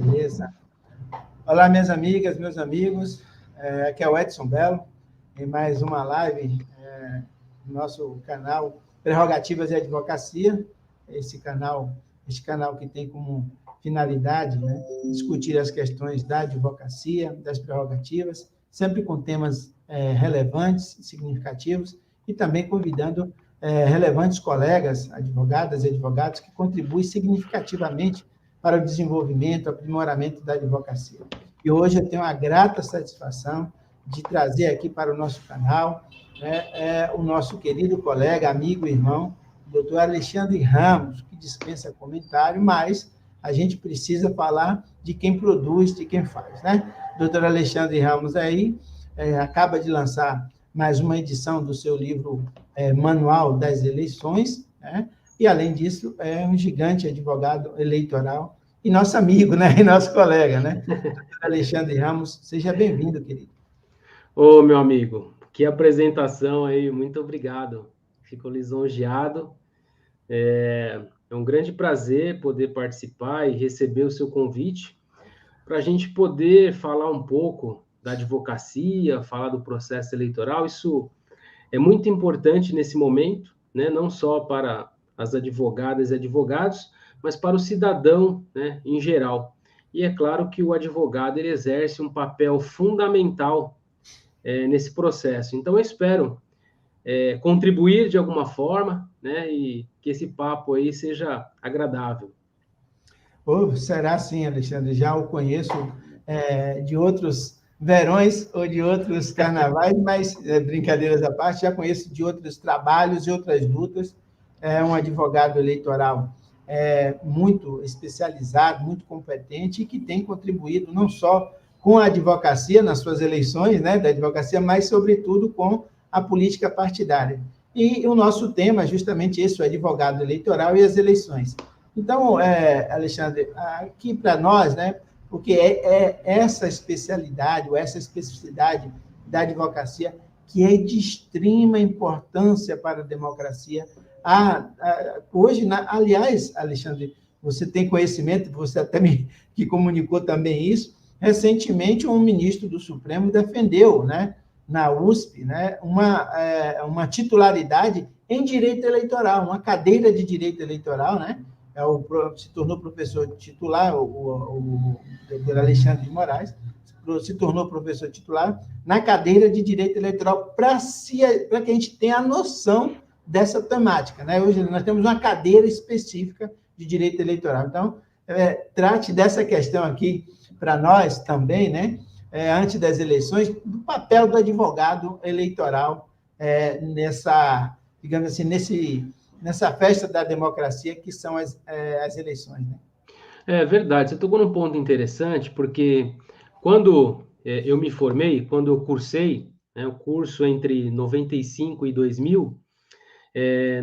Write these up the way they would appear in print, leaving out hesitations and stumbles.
Beleza. Olá, minhas amigas, meus amigos. Aqui é o Edson Belo, em mais uma live no nosso canal Prerrogativas e Advocacia. Este canal que tem como finalidade, né, discutir as questões da advocacia, das prerrogativas, sempre com temas relevantes, significativos, e também convidando relevantes colegas, advogadas e advogados, que contribuem significativamente para o desenvolvimento, aprimoramento da advocacia. E hoje eu tenho a grata satisfação de trazer aqui para o nosso canal o nosso querido colega, amigo e irmão, doutor Alexandre Ramos, que dispensa comentário, mas a gente precisa falar de quem produz, de quem faz, né? Doutor Alexandre Ramos aí acaba de lançar mais uma edição do seu livro Manual das Eleições, né? E, além disso, é um gigante advogado eleitoral e nosso amigo, né? E nosso colega, né? Alexandre Ramos, seja bem-vindo, querido. Ô, meu amigo, que apresentação aí, muito obrigado. Fico lisonjeado. É um grande prazer poder participar e receber o seu convite para a gente poder falar um pouco da advocacia, falar do processo eleitoral. Isso é muito importante nesse momento, né? Não só para as advogadas e advogados, mas para o cidadão, né, em geral. E é claro que o advogado ele exerce um papel fundamental nesse processo. Então, eu espero contribuir de alguma forma, né, e que esse papo aí seja agradável. Será sim, Alexandre, já o conheço de outros verões ou de outros carnavais, mas, brincadeiras à parte, já conheço de outros trabalhos e outras lutas. É um advogado eleitoral muito especializado, muito competente, e que tem contribuído não só com a advocacia nas suas eleições, né, da advocacia, mas, sobretudo, com a política partidária. E o nosso tema é justamente esse, o advogado eleitoral e as eleições. Então, Alexandre, aqui para nós, né, porque é essa especialidade, ou essa especificidade da advocacia que é de extrema importância para a democracia. Hoje, aliás, Alexandre, você tem conhecimento, você até que comunicou também isso, recentemente um ministro do Supremo defendeu, né, na USP, né, uma titularidade em direito eleitoral, uma cadeira de direito eleitoral, né? Se tornou professor titular, o doutor Alexandre de Moraes, se tornou professor titular na cadeira de direito eleitoral, para que a gente tenha a noção dessa temática, né? Hoje nós temos uma cadeira específica de direito eleitoral. Então, trate dessa questão aqui para nós também, né? Antes das eleições, do papel do advogado eleitoral nessa, digamos assim, nessa festa da democracia que são as eleições, né? É verdade, você tocou num ponto interessante, porque quando eu me formei, quando eu cursei, né, o curso entre 95 e 2000,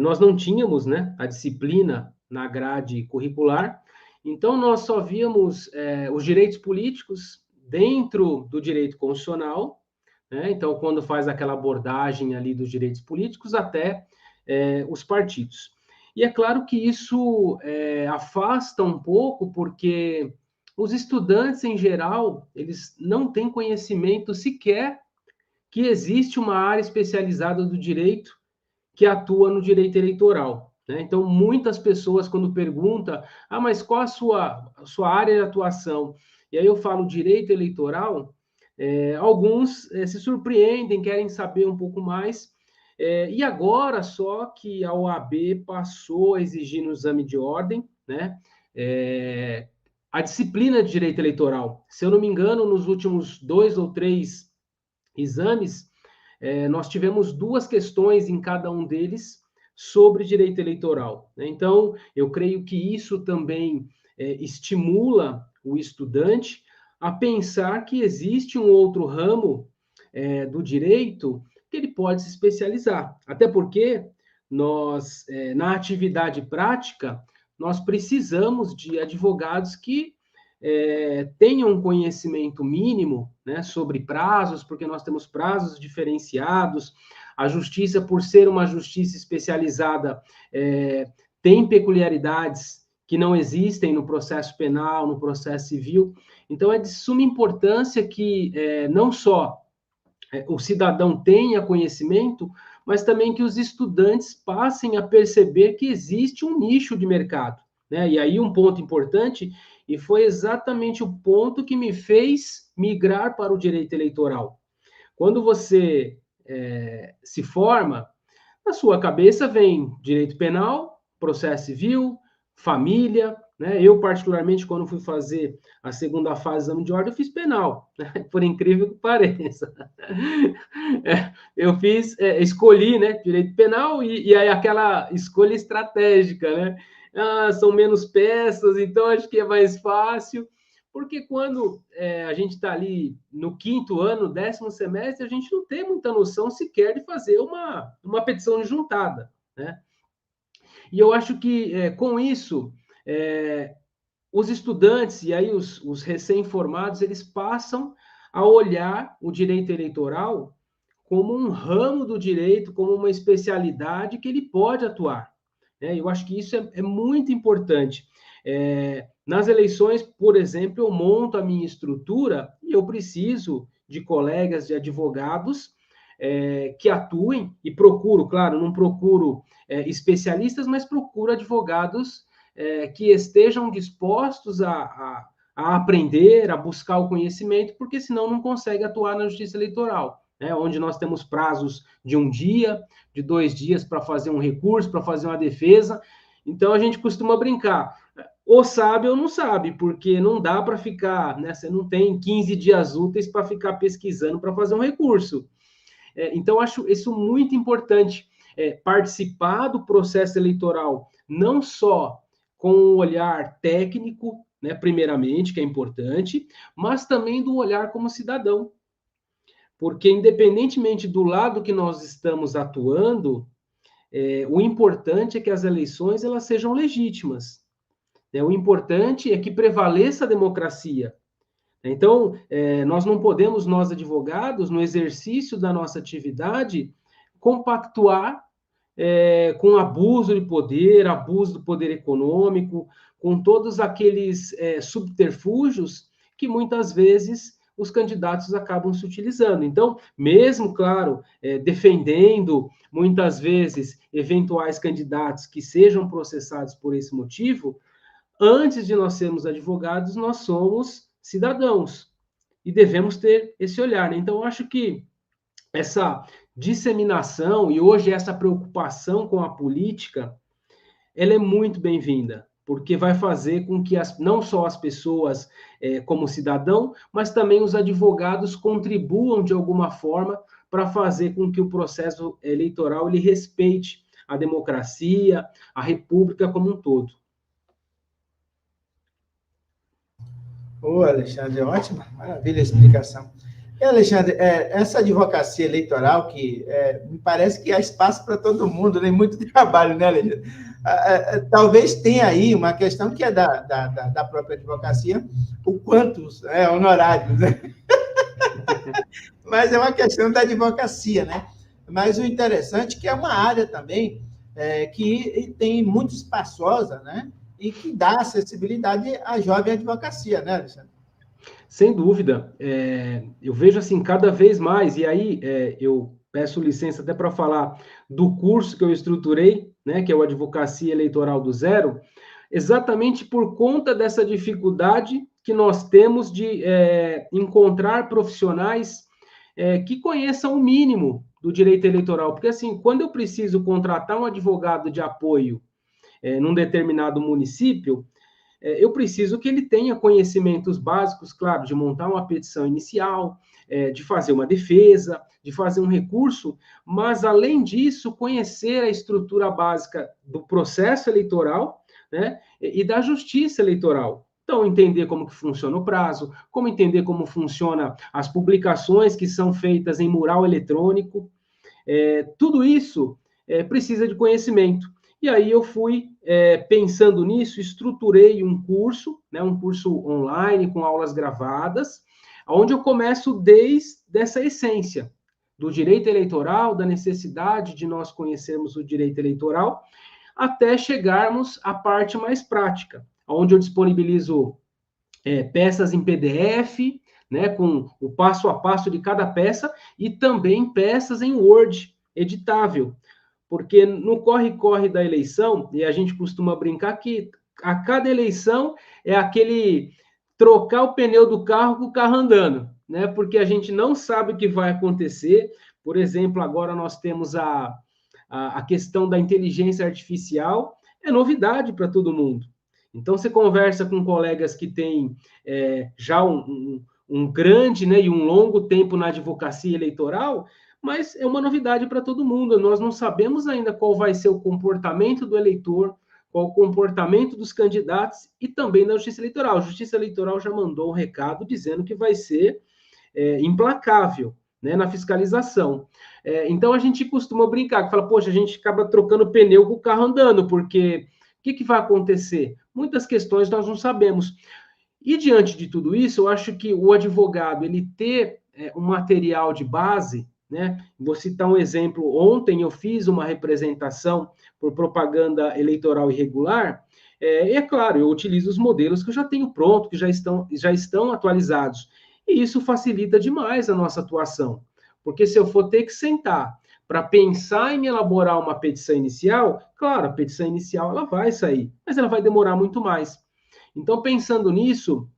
nós não tínhamos, né, a disciplina na grade curricular, então nós só víamos os direitos políticos dentro do direito constitucional, né? Então, quando faz aquela abordagem ali dos direitos políticos até os partidos. E é claro que isso afasta um pouco, porque os estudantes, em geral, eles não têm conhecimento sequer que existe uma área especializada do direito que atua no direito eleitoral, né? Então, muitas pessoas, quando perguntam, mas qual a sua área de atuação? E aí eu falo direito eleitoral, alguns se surpreendem, querem saber um pouco mais, e agora só que a OAB passou a exigir no exame de ordem, né, a disciplina de direito eleitoral. Se eu não me engano, nos últimos 2 ou 3 exames, nós tivemos 2 questões em cada um deles sobre direito eleitoral, né? Então, eu creio que isso também estimula o estudante a pensar que existe um outro ramo do direito que ele pode se especializar. Até porque nós, na atividade prática, nós precisamos de advogados que tenham um conhecimento mínimo, né, sobre prazos, porque nós temos prazos diferenciados. A justiça, por ser uma justiça especializada, tem peculiaridades que não existem no processo penal, no processo civil. Então, é de suma importância que não só o cidadão tenha conhecimento, mas também que os estudantes passem a perceber que existe um nicho de mercado, né? E aí um ponto importante, e foi exatamente o ponto que me fez migrar para o direito eleitoral. Quando você se forma, na sua cabeça vem direito penal, processo civil, família, né? Eu, particularmente, quando fui fazer a segunda fase do exame de ordem, eu fiz penal, né? Por incrível que pareça. Eu escolhi, né, direito penal, e aí aquela escolha estratégica, né? São menos peças, então acho que é mais fácil. Porque quando a gente está ali no 5º ano, 10º semestre, a gente não tem muita noção sequer de fazer uma petição de juntada, né? E eu acho que, com isso, os estudantes, e aí os recém-formados, eles passam a olhar o direito eleitoral como um ramo do direito, como uma especialidade que ele pode atuar, né? Eu acho que isso é muito importante. Nas eleições, por exemplo, eu monto a minha estrutura e eu preciso de colegas, de advogados que atuem, e procuro, claro, não procuro especialistas, mas procuro advogados que estejam dispostos a aprender, a buscar o conhecimento, porque senão não consegue atuar na justiça eleitoral, né? Onde nós temos prazos de 1 dia, de 2 dias para fazer um recurso, para fazer uma defesa. Então, a gente costuma brincar, ou sabe ou não sabe, porque não dá para ficar, né? Você não tem 15 dias úteis para ficar pesquisando para fazer um recurso. Então, acho isso muito importante, participar do processo eleitoral, não só com um olhar técnico, né, primeiramente, que é importante, mas também do olhar como cidadão. Porque, independentemente do lado que nós estamos atuando, o importante é que as eleições elas sejam legítimas, né? O importante é que prevaleça a democracia. Então, nós não podemos, nós advogados, no exercício da nossa atividade, compactuar com abuso de poder, abuso do poder econômico, com todos aqueles subterfúgios que muitas vezes os candidatos acabam se utilizando. Então, mesmo, claro, defendendo muitas vezes eventuais candidatos que sejam processados por esse motivo, antes de nós sermos advogados, nós somos cidadãos e devemos ter esse olhar, né? Então, eu acho que essa disseminação e hoje essa preocupação com a política, ela é muito bem-vinda, porque vai fazer com que não só as pessoas como cidadão, mas também os advogados contribuam de alguma forma para fazer com que o processo eleitoral ele respeite a democracia, a república como um todo. Ô, Alexandre, ótima, maravilha a explicação. E, Alexandre, essa advocacia eleitoral, que me parece que há espaço para todo mundo, nem muito trabalho, né, Alexandre? Talvez tenha aí uma questão que é da própria advocacia, o quantos honorários, né? Mas é uma questão da advocacia, né? Mas o interessante é que é uma área também que tem muito espaçosa, né? E que dá acessibilidade à jovem advocacia, né, Alexandre? Sem dúvida. Eu vejo assim, cada vez mais, e aí eu peço licença até para falar do curso que eu estruturei, né, que é o Advocacia Eleitoral do Zero, exatamente por conta dessa dificuldade que nós temos de encontrar profissionais que conheçam o mínimo do direito eleitoral. Porque, assim, quando eu preciso contratar um advogado de apoio num determinado município, eu preciso que ele tenha conhecimentos básicos, claro, de montar uma petição inicial, de fazer uma defesa, de fazer um recurso, mas, além disso, conhecer a estrutura básica do processo eleitoral, né, e da justiça eleitoral. Então, entender como que funciona o prazo, como entender como funciona as publicações que são feitas em mural eletrônico, tudo isso precisa de conhecimento. E aí eu fui pensando nisso, estruturei um curso, né, um curso online com aulas gravadas, onde eu começo desde essa essência do direito eleitoral, da necessidade de nós conhecermos o direito eleitoral, até chegarmos à parte mais prática, onde eu disponibilizo peças em PDF, né, com o passo a passo de cada peça, e também peças em Word, editável. Porque no corre-corre da eleição, e a gente costuma brincar que a cada eleição é aquele trocar o pneu do carro com o carro andando, né? Porque a gente não sabe o que vai acontecer. Por exemplo, agora nós temos a questão da inteligência artificial, é novidade para todo mundo. Então, você conversa com colegas que têm já um grande, né, e um longo tempo na advocacia eleitoral, mas é uma novidade para todo mundo. Nós não sabemos ainda qual vai ser o comportamento do eleitor, qual o comportamento dos candidatos e também da Justiça Eleitoral. A Justiça Eleitoral já mandou um recado dizendo que vai ser implacável, né, na fiscalização. Então, a gente costuma brincar, que fala, poxa, a gente acaba trocando pneu com o carro andando, porque o que vai acontecer? Muitas questões nós não sabemos. E, diante de tudo isso, eu acho que o advogado, ele ter um material de base, né? Vou citar um exemplo. Ontem eu fiz uma representação por propaganda eleitoral irregular, e é claro, eu utilizo os modelos que eu já tenho pronto, que já estão atualizados. E isso facilita demais a nossa atuação. Porque se eu for ter que sentar para pensar em elaborar uma petição inicial, claro, a petição inicial ela vai sair, mas ela vai demorar muito mais. Então, pensando nisso,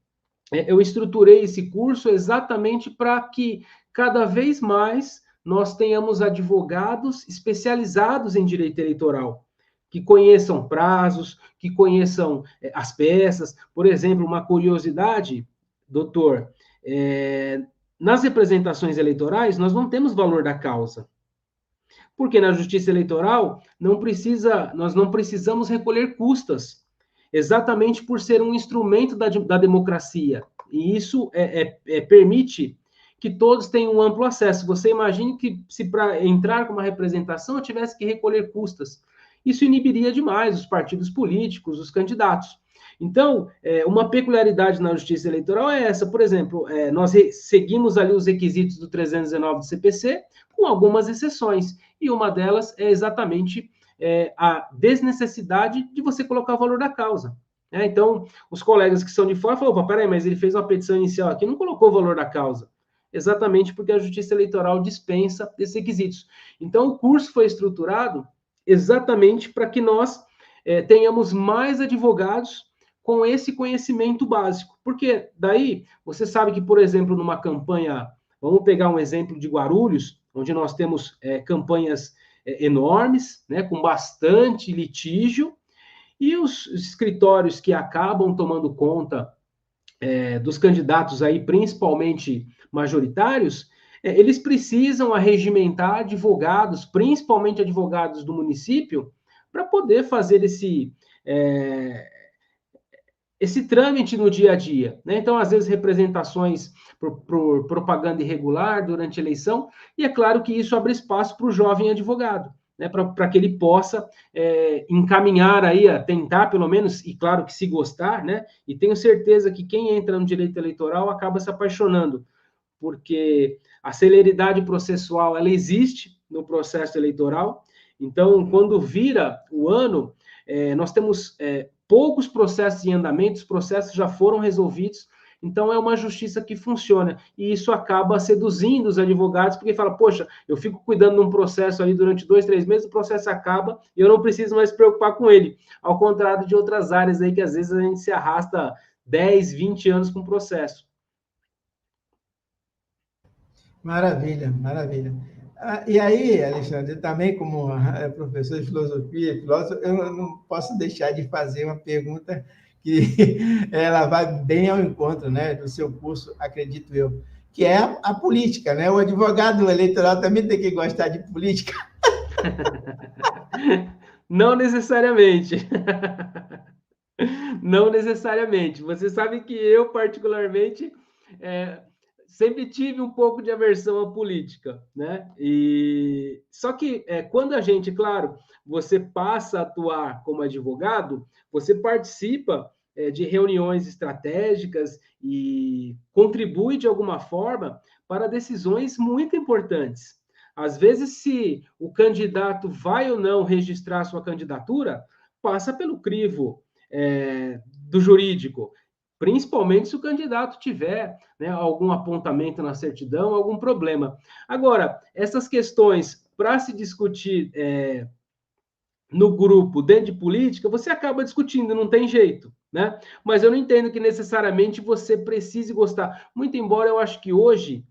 eu estruturei esse curso exatamente para que cada vez mais nós tenhamos advogados especializados em direito eleitoral, que conheçam prazos, que conheçam as peças. Por exemplo, uma curiosidade, doutor, nas representações eleitorais, nós não temos valor da causa. Porque na Justiça Eleitoral nós não precisamos recolher custas, exatamente por ser um instrumento da democracia. E isso permite que todos tenham um amplo acesso. Você imagine que se para entrar com uma representação eu tivesse que recolher custas. Isso inibiria demais os partidos políticos, os candidatos. Então, uma peculiaridade na Justiça Eleitoral é essa. Por exemplo, nós seguimos ali os requisitos do 319 do CPC, com algumas exceções. E uma delas é exatamente a desnecessidade de você colocar o valor da causa. Então, os colegas que são de fora falam, opa, peraí, mas ele fez uma petição inicial aqui, não colocou o valor da causa. Exatamente porque a Justiça Eleitoral dispensa esses requisitos. Então, o curso foi estruturado exatamente para que nós tenhamos mais advogados com esse conhecimento básico. Porque daí, você sabe que, por exemplo, numa campanha, vamos pegar um exemplo de Guarulhos, onde nós temos campanhas enormes, né, com bastante litígio, e os escritórios que acabam tomando conta dos candidatos aí, principalmente majoritários, eles precisam arregimentar advogados, principalmente advogados do município, para poder fazer esse trâmite no dia a dia, né? Então, às vezes, representações por propaganda irregular durante a eleição, e é claro que isso abre espaço para o jovem advogado, né? Para que ele possa encaminhar aí, a tentar pelo menos, e claro que se gostar, né? E tenho certeza que quem entra no direito eleitoral acaba se apaixonando, porque a celeridade processual, ela existe no processo eleitoral. Então, quando vira o ano, nós temos poucos processos em andamento, os processos já foram resolvidos, então é uma justiça que funciona, e isso acaba seduzindo os advogados, porque fala, poxa, eu fico cuidando de um processo ali durante 2, 3 meses, o processo acaba, e eu não preciso mais me preocupar com ele, ao contrário de outras áreas aí, que às vezes a gente se arrasta 10, 20 anos com o processo. Maravilha, maravilha. E aí, Alexandre, também como professor de filosofia, filósofo, eu não posso deixar de fazer uma pergunta que ela vai bem ao encontro, né, do seu curso, acredito eu, que é a política, né? O advogado eleitoral também tem que gostar de política. Não necessariamente. Não necessariamente. Você sabe que eu, particularmente, sempre tive um pouco de aversão à política, né? E só que quando a gente, claro, você passa a atuar como advogado, você participa de reuniões estratégicas e contribui de alguma forma para decisões muito importantes. Às vezes, se o candidato vai ou não registrar sua candidatura, passa pelo crivo do jurídico, principalmente se o candidato tiver, né, algum apontamento na certidão, algum problema. Agora, essas questões para se discutir no grupo dentro de política, você acaba discutindo, não tem jeito, né? Mas eu não entendo que necessariamente você precise gostar. Muito embora eu acho que hoje,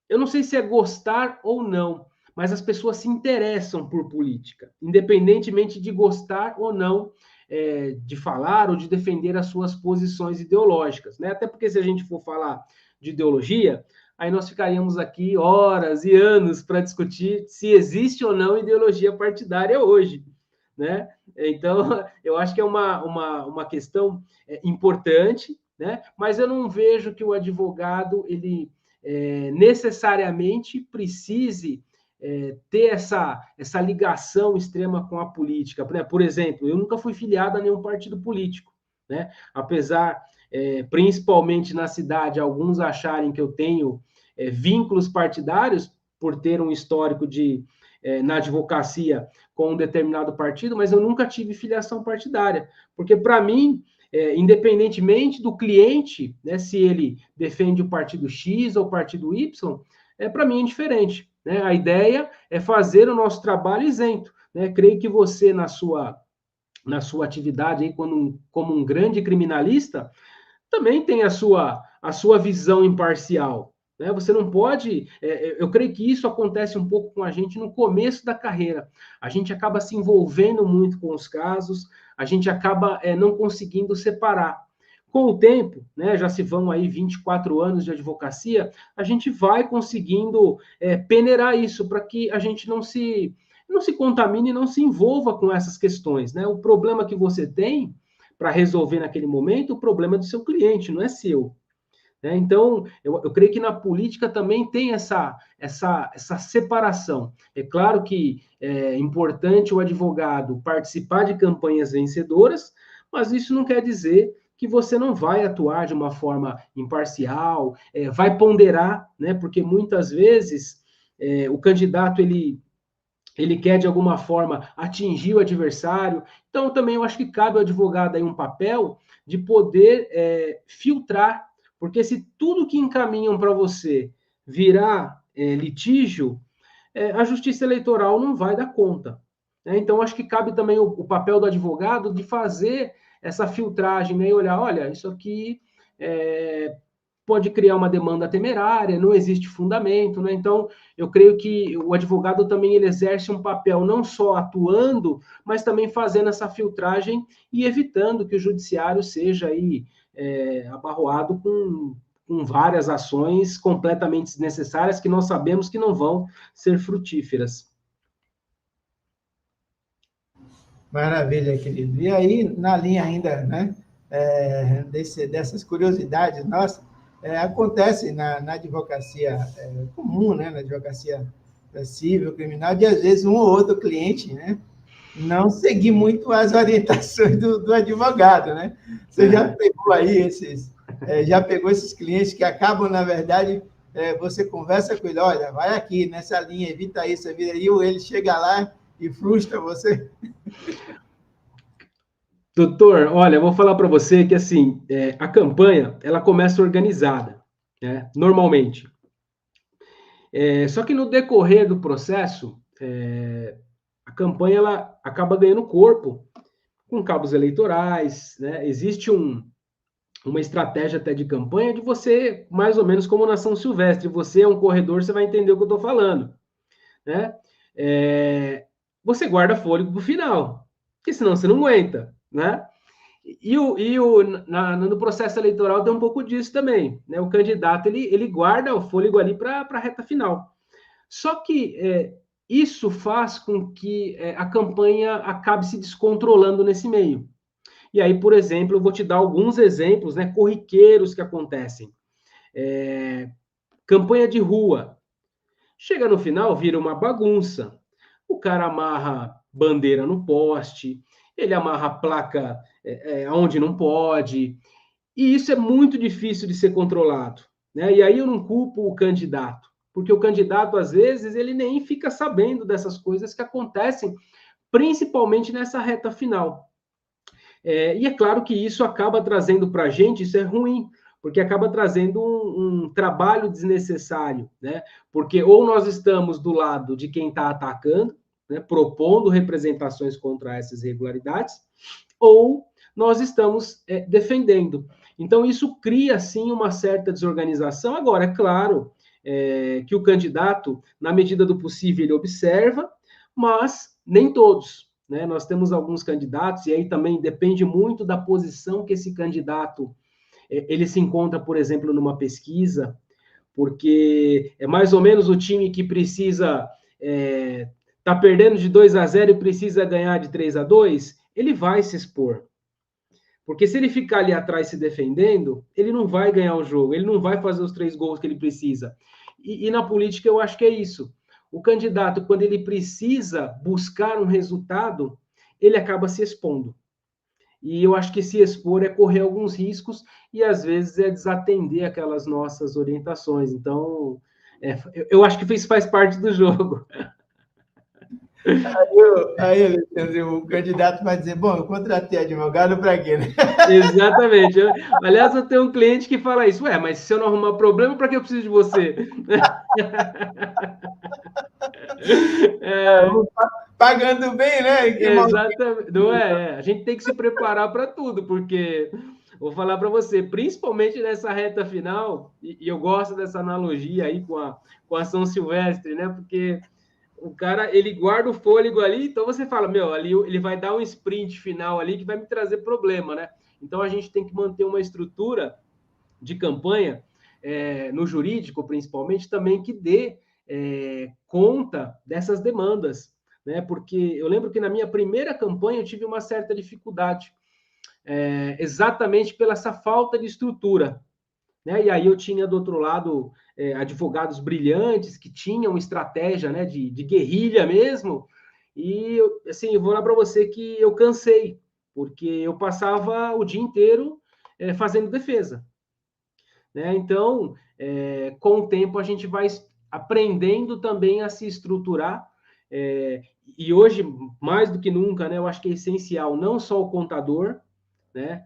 eu não sei se é gostar ou não, mas as pessoas se interessam por política, independentemente de gostar ou não de falar ou de defender as suas posições ideológicas, né? Até porque se a gente for falar de ideologia, aí nós ficaríamos aqui horas e anos para discutir se existe ou não ideologia partidária hoje, né? Então, eu acho que é uma questão importante, né? Mas eu não vejo que o advogado, ele necessariamente precise ter essa ligação extrema com a política. Por exemplo, eu nunca fui filiado a nenhum partido político, né? Apesar, principalmente na cidade, alguns acharem que eu tenho vínculos partidários por ter um histórico na advocacia com um determinado partido, mas eu nunca tive filiação partidária, porque para mim, independentemente do cliente, né, se ele defende o partido X ou o partido Y, para mim é indiferente, né? A ideia é fazer o nosso trabalho isento, né? Creio que você, na sua atividade aí, como um grande criminalista, também tem a sua visão imparcial, né? Você não pode... eu creio que isso acontece um pouco com a gente no começo da carreira. A gente acaba se envolvendo muito com os casos, a gente acaba não conseguindo separar. Com o tempo, né, já se vão aí 24 anos de advocacia, a gente vai conseguindo peneirar isso para que a gente não se contamine, não se envolva com essas questões, né? O problema que você tem para resolver naquele momento, o problema é do seu cliente, não é seu. Né? Então, eu creio que na política também tem essa separação. É claro que é importante o advogado participar de campanhas vencedoras, mas isso não quer dizer que você não vai atuar de uma forma imparcial, vai ponderar, né? Porque muitas vezes o candidato ele quer, de alguma forma, atingir o adversário. Então, também eu acho que cabe ao advogado aí um papel de poder filtrar, porque se tudo que encaminham para você virar litígio, a justiça eleitoral não vai dar conta. Né? Então, acho que cabe também o papel do advogado de fazer essa filtragem, né? E olhar, olha, isso aqui pode criar uma demanda temerária, não existe fundamento, né? Então, eu creio que o advogado também ele exerce um papel não só atuando, mas também fazendo essa filtragem e evitando que o judiciário seja aí abarroado com várias ações completamente desnecessárias que nós sabemos que não vão ser frutíferas. Maravilha, querido. E aí, na linha ainda, né, dessas curiosidades nossas, acontece na advocacia comum, né, na advocacia civil, criminal, de às vezes um ou outro cliente, né, não seguir muito as orientações do advogado, né? Você já pegou aí já pegou esses clientes que acabam, na verdade, você conversa com ele, olha, vai aqui, nessa linha, evita isso, evita aí, ou ele chega lá e frustra você? Doutor, olha, eu vou falar para você que, assim, a campanha, ela começa organizada, né, normalmente. Só que no decorrer do processo, a campanha ela acaba ganhando corpo com cabos eleitorais, né? Existe uma estratégia até de campanha de você, mais ou menos como nação silvestre, você é um corredor, você vai entender o que eu estou falando, né? Você guarda fôlego para o final, porque senão você não aguenta, né? No processo eleitoral tem um pouco disso também, né? O candidato ele guarda o fôlego ali para a reta final. Só que isso faz com que a campanha acabe se descontrolando nesse meio. E aí, por exemplo, eu vou te dar alguns exemplos, né, corriqueiros que acontecem. Campanha de rua. Chega no final, vira uma bagunça. O cara amarra bandeira no poste, ele amarra placa onde não pode, e isso é muito difícil de ser controlado. Né? E aí eu não culpo o candidato, porque o candidato, às vezes, ele nem fica sabendo dessas coisas que acontecem, principalmente nessa reta final. E é claro que isso acaba trazendo para a gente, isso é ruim, porque acaba trazendo um trabalho desnecessário, né? Porque ou nós estamos do lado de quem está atacando, né, propondo representações contra essas irregularidades, ou nós estamos defendendo. Então, isso cria, sim, uma certa desorganização. Agora, é claro que o candidato, na medida do possível, ele observa, mas nem todos. Né? Nós temos alguns candidatos, e aí também depende muito da posição que esse candidato ele se encontra, por exemplo, numa pesquisa, porque é mais ou menos o time que precisa tá perdendo de 2-0 e precisa ganhar de 3-2, ele vai se expor. Porque se ele ficar ali atrás se defendendo, ele não vai ganhar o jogo, ele não vai fazer os 3 gols que ele precisa. E na política eu acho que é isso. O candidato, quando ele precisa buscar um resultado, ele acaba se expondo. E eu acho que se expor é correr alguns riscos e, às vezes, é desatender aquelas nossas orientações. Então, eu acho que isso faz parte do jogo. Aí, Alexandre, o candidato vai dizer, bom, eu contratei advogado para quê, né? Exatamente. Aliás, eu tenho um cliente que fala isso. Ué, mas se eu não arrumar problema, para que eu preciso de você? Pagando bem, né? Exatamente. Não é? A gente tem que se preparar para tudo, porque vou falar para você, principalmente nessa reta final, e eu gosto dessa analogia aí com a São Silvestre, né? Porque o cara, ele guarda o fôlego ali, então você fala, meu, ali ele vai dar um sprint final ali que vai me trazer problema, né? Então a gente tem que manter uma estrutura de campanha, no jurídico principalmente, também que dê conta dessas demandas, né? Porque eu lembro que na minha primeira campanha eu tive uma certa dificuldade, exatamente pela essa falta de estrutura. Né? E aí eu tinha do outro lado advogados brilhantes que tinham estratégia, né, de guerrilha mesmo, e assim, eu vou lá para você que eu cansei, porque eu passava o dia inteiro fazendo defesa. Né? Então, com o tempo a gente vai aprendendo também a se estruturar, e hoje, mais do que nunca, né, eu acho que é essencial não só o contador, né?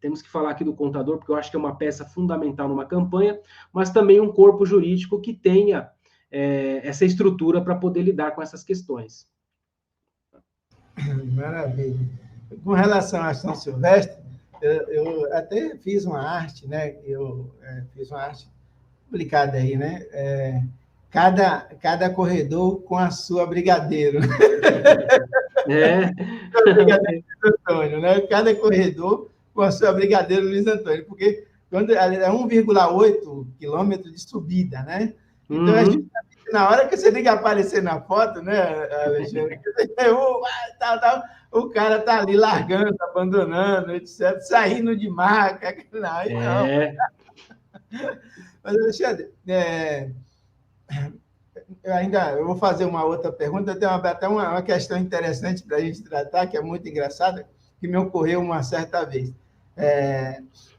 Temos que falar aqui do contador, porque eu acho que é uma peça fundamental numa campanha, mas também um corpo jurídico que tenha essa estrutura para poder lidar com essas questões. Maravilha. Com relação à São Silvestre, eu até fiz uma arte, né? Eu fiz uma arte publicada aí, né? Cada corredor com a sua brigadeiro. Brigadeiro Luiz Antônio, né? Cada corredor com a sua brigadeiro Luiz Antônio, porque quando é 1,8 quilômetro de subida, né? Então, é justamente na hora que você tem que aparecer na foto, né, Alexandre? O cara tá ali largando, abandonando, etc., saindo de maca. Não. Mas, Alexandre, eu vou fazer uma outra pergunta, tem até uma questão interessante para a gente tratar, que é muito engraçada, que me ocorreu uma certa vez.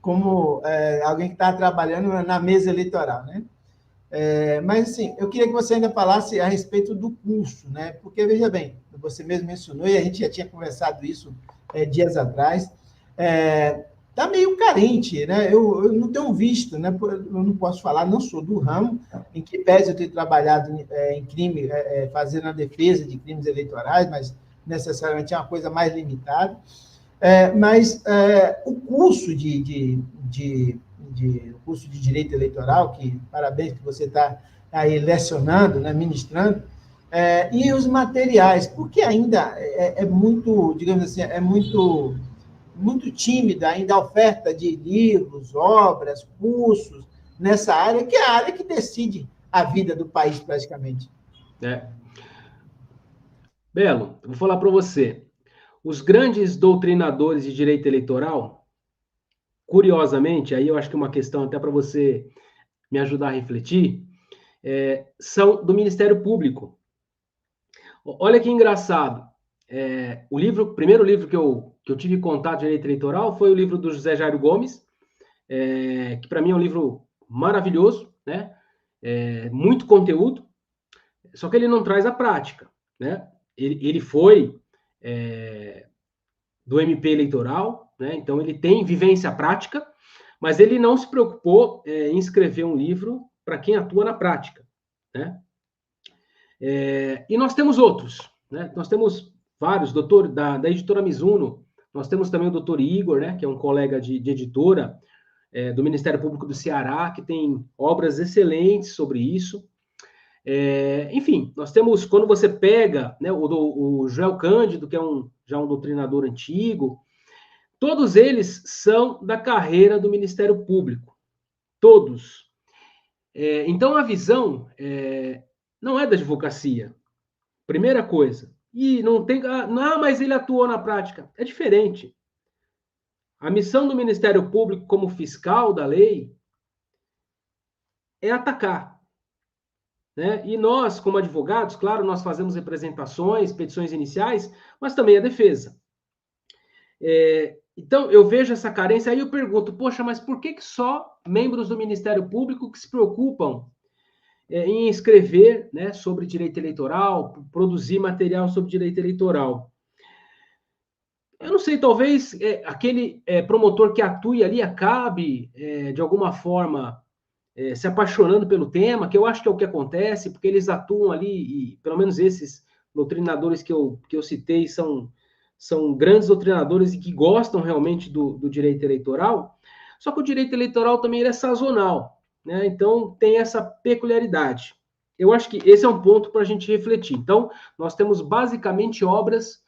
Como alguém que está trabalhando na mesa eleitoral, né? Mas, assim, eu queria que você ainda falasse a respeito do curso, né? Porque, veja bem, você mesmo mencionou, e a gente já tinha conversado isso dias atrás, está meio carente, né? Eu não tenho visto, né? Eu não posso falar, não sou do ramo, em que pese eu ter trabalhado em crime, fazendo a defesa de crimes eleitorais, mas necessariamente é uma coisa mais limitada. Mas o curso curso de Direito Eleitoral, que parabéns que você está aí lecionando, né, ministrando, e os materiais, porque ainda é muito, digamos assim, é muito tímida ainda a oferta de livros, obras, cursos nessa área, que é a área que decide a vida do país, praticamente. Belo, vou falar para você. Os grandes doutrinadores de direito eleitoral, curiosamente, aí eu acho que é uma questão até para você me ajudar a refletir, são do Ministério Público. Olha que engraçado. O primeiro livro que eu tive contato de direito eleitoral foi o livro do José Jairo Gomes, que para mim é um livro maravilhoso, né? Muito conteúdo, só que ele não traz a prática, né? Ele foi do MP eleitoral, né? Então ele tem vivência prática, mas ele não se preocupou em escrever um livro para quem atua na prática, né? E nós temos outros, né? Nós temos vários, doutor da editora Mizuno, nós temos também o doutor Igor, né, que é um colega de editora do Ministério Público do Ceará, que tem obras excelentes sobre isso. Enfim, nós temos, quando você pega, né, o Joel Cândido, que é já um doutrinador antigo, todos eles são da carreira do Ministério Público, todos. Então, a visão não é da advocacia, primeira coisa. E não tem... Não, mas ele atuou na prática. É diferente. A missão do Ministério Público como fiscal da lei é atacar, né? E nós, como advogados, claro, nós fazemos representações, petições iniciais, mas também a defesa. Então, eu vejo essa carência, aí eu pergunto, poxa, mas por que só membros do Ministério Público que se preocupam em escrever, né, sobre direito eleitoral, produzir material sobre direito eleitoral? Eu não sei, talvez aquele promotor que atue ali acabe, de alguma forma, se apaixonando pelo tema, que eu acho que é o que acontece, porque eles atuam ali, e pelo menos esses doutrinadores que eu citei são grandes doutrinadores e que gostam realmente do direito eleitoral, só que o direito eleitoral também ele é sazonal, né? Então tem essa peculiaridade. Eu acho que esse é um ponto para a gente refletir. Então, nós temos basicamente obras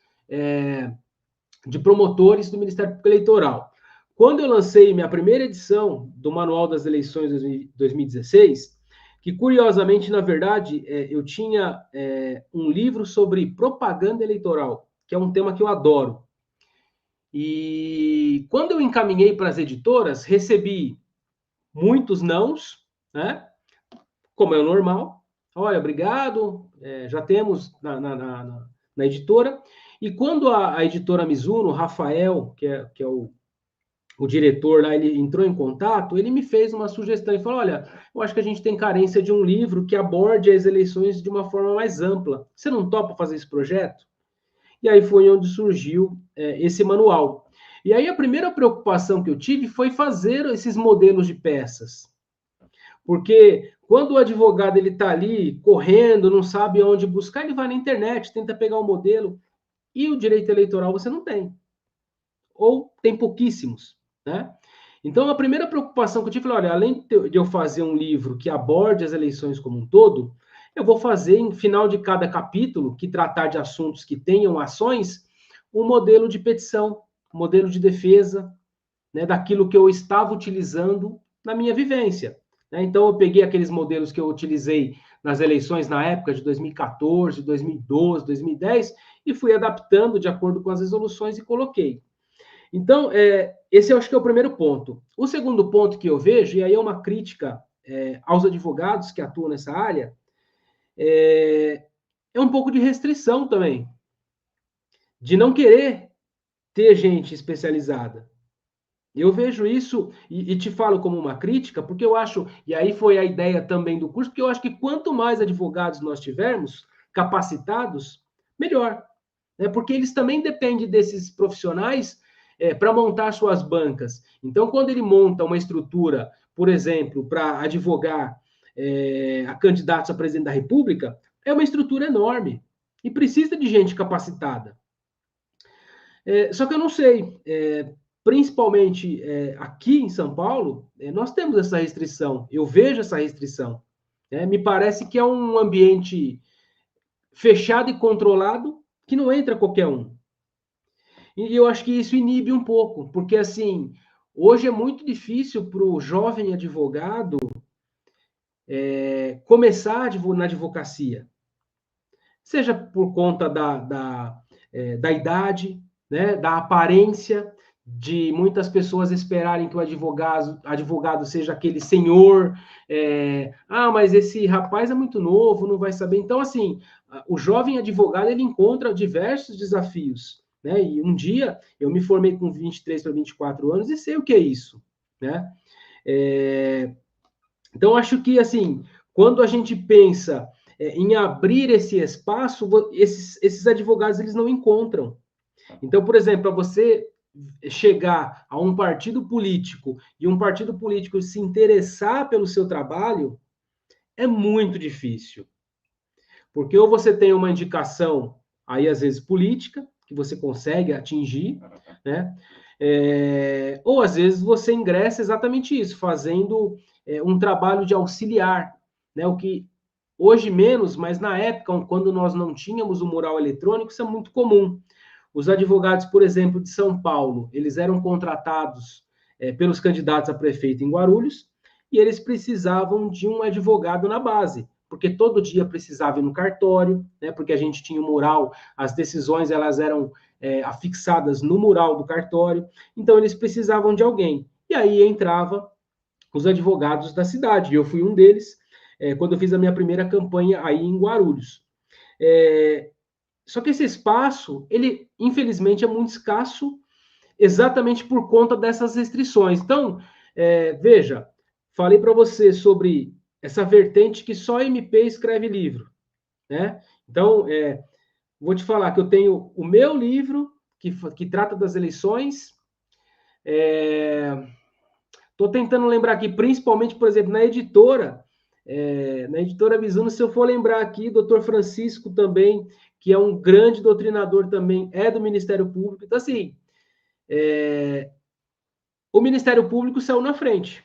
de promotores do Ministério Público Eleitoral. Quando eu lancei minha primeira edição do Manual das Eleições 2016, que curiosamente, na verdade, eu tinha um livro sobre propaganda eleitoral, que é um tema que eu adoro. E quando eu encaminhei para as editoras, recebi muitos nãos, né? Como é o normal. Olha, obrigado, já temos na editora. E quando a editora Mizuno, o Rafael, que é o diretor lá, ele entrou em contato, ele me fez uma sugestão e falou, olha, eu acho que a gente tem carência de um livro que aborde as eleições de uma forma mais ampla. Você não topa fazer esse projeto? E aí foi onde surgiu esse manual. E aí a primeira preocupação que eu tive foi fazer esses modelos de peças. Porque quando o advogado ele está ali correndo, não sabe onde buscar, ele vai na internet, tenta pegar um modelo, e o direito eleitoral você não tem. Ou tem pouquíssimos, né? Então, a primeira preocupação que eu tive, foi, olha, além de eu fazer um livro que aborde as eleições como um todo, eu vou fazer, em final de cada capítulo, que tratar de assuntos que tenham ações, um modelo de petição, um modelo de defesa, né, daquilo que eu estava utilizando na minha vivência. Né? Então, eu peguei aqueles modelos que eu utilizei nas eleições na época de 2014, 2012, 2010, e fui adaptando de acordo com as resoluções e coloquei. Então, esse eu acho que é o primeiro ponto. O segundo ponto que eu vejo, e aí é uma crítica aos advogados que atuam nessa área, é um pouco de restrição também, de não querer ter gente especializada. Eu vejo isso, e te falo como uma crítica, porque eu acho, e aí foi a ideia também do curso, porque eu acho que quanto mais advogados nós tivermos, capacitados, melhor. Né? Porque eles também dependem desses profissionais para montar suas bancas. Então, quando ele monta uma estrutura, por exemplo, para advogar a candidatos a presidente da República, é uma estrutura enorme e precisa de gente capacitada. Só que eu não sei, principalmente aqui em São Paulo, nós temos essa restrição, eu vejo essa restrição. Me parece que é um ambiente fechado e controlado que não entra qualquer um. E eu acho que isso inibe um pouco, porque, assim, hoje é muito difícil para o jovem advogado começar na advocacia. Seja por conta da idade, né, da aparência, de muitas pessoas esperarem que o advogado seja aquele senhor, mas esse rapaz é muito novo, não vai saber. Então, assim, o jovem advogado, ele encontra diversos desafios. Né? E um dia eu me formei com 23 para 24 anos e sei o que é isso. Né? Então, acho que, assim, quando a gente pensa em abrir esse espaço, esses advogados eles não encontram. Então, por exemplo, para você chegar a um partido político e um partido político se interessar pelo seu trabalho, é muito difícil. Porque ou você tem uma indicação, aí às vezes política, que você consegue atingir, né? Ou às vezes você ingressa exatamente isso, fazendo um trabalho de auxiliar, né? O que hoje menos, mas na época, quando nós não tínhamos o mural eletrônico, isso é muito comum. Os advogados, por exemplo, de São Paulo, eles eram contratados pelos candidatos a prefeito em Guarulhos, e eles precisavam de um advogado na base, porque todo dia precisava ir no cartório, né, porque a gente tinha o mural, as decisões elas eram afixadas no mural do cartório, então eles precisavam de alguém. E aí entrava os advogados da cidade, e eu fui um deles, quando eu fiz a minha primeira campanha aí em Guarulhos. Só que esse espaço, ele, infelizmente, é muito escasso, exatamente por conta dessas restrições. Então, veja, falei para você sobre essa vertente que só MP escreve livro, né? Então, vou te falar que eu tenho o meu livro, que trata das eleições. Estou tentando lembrar aqui, principalmente, por exemplo, na editora Mizuno, se eu for lembrar aqui, doutor Francisco também, que é um grande doutrinador também, é do Ministério Público. Então, assim, o Ministério Público saiu na frente.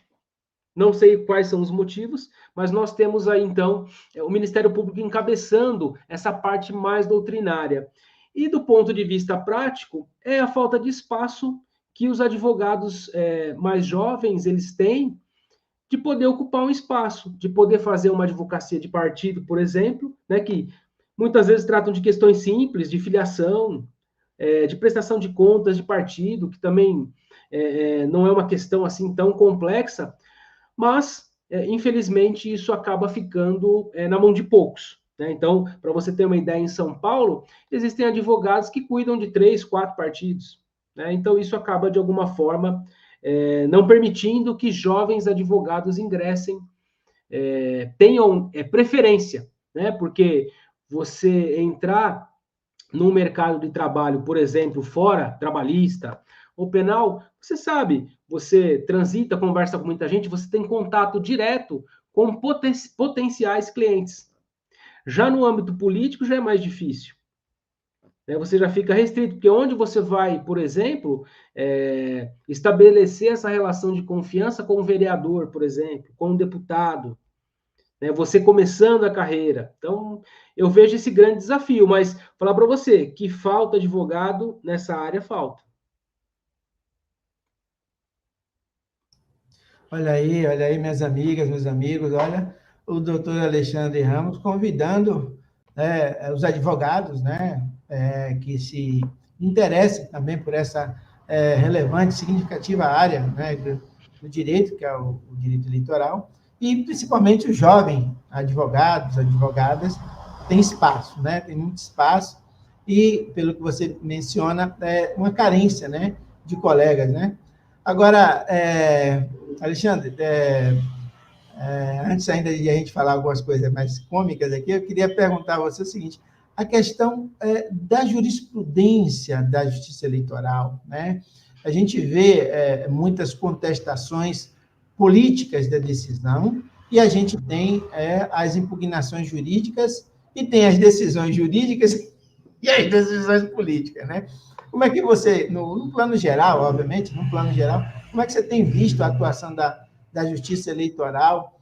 Não sei quais são os motivos, mas nós temos aí, então, o Ministério Público encabeçando essa parte mais doutrinária. E do ponto de vista prático, é a falta de espaço que os advogados mais jovens eles têm de poder ocupar um espaço, de poder fazer uma advocacia de partido, por exemplo, né, que muitas vezes tratam de questões simples, de filiação, de prestação de contas de partido, que também não é uma questão assim tão complexa, mas, infelizmente, isso acaba ficando na mão de poucos. Né? Então, para você ter uma ideia, em São Paulo, existem advogados que cuidam de 3, 4 partidos. Né? Então, isso acaba, de alguma forma, não permitindo que jovens advogados ingressem, tenham preferência, né? Porque você entrar num mercado de trabalho, por exemplo, fora trabalhista ou penal, você sabe, você transita, conversa com muita gente, você tem contato direto com potenciais clientes. Já no âmbito político já é mais difícil. Você já fica restrito, porque onde você vai, por exemplo, estabelecer essa relação de confiança com o vereador, por exemplo, com o deputado, você começando a carreira. Então, eu vejo esse grande desafio, mas falar para você que falta advogado nessa área, falta. Olha aí, minhas amigas, meus amigos, olha, o doutor Alexandre Ramos convidando os advogados, né, que se interessem também por essa relevante, significativa área, né, do direito, que é o direito eleitoral, e principalmente o jovem advogados, advogadas, tem espaço, né, tem muito espaço, e, pelo que você menciona, uma carência, né, de colegas, né. Agora, Alexandre, antes ainda de a gente falar algumas coisas mais cômicas aqui, eu queria perguntar a você o seguinte: a questão da jurisprudência da Justiça Eleitoral, né? A gente vê muitas contestações políticas da decisão e a gente tem as impugnações jurídicas e tem as decisões jurídicas e as decisões políticas, né? Como é que você, no plano geral, obviamente, no plano geral, como é que você tem visto a atuação da Justiça Eleitoral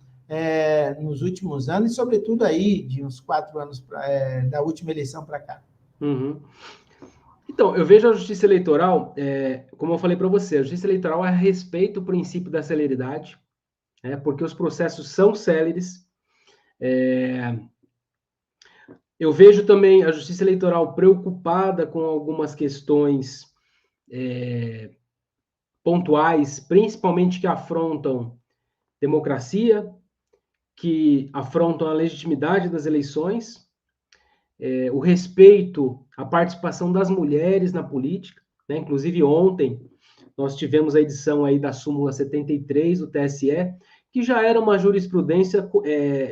nos últimos anos, e sobretudo aí de uns 4 anos da última eleição para cá? Uhum. Então, eu vejo a Justiça Eleitoral, como eu falei para você, a Justiça Eleitoral é a respeito do princípio da celeridade, porque os processos são céleres. Eu vejo também a Justiça Eleitoral preocupada com algumas questões pontuais, principalmente que afrontam democracia, que afrontam a legitimidade das eleições, o respeito à participação das mulheres na política, né? Inclusive ontem nós tivemos a edição aí da súmula 73 do TSE, que já era uma jurisprudência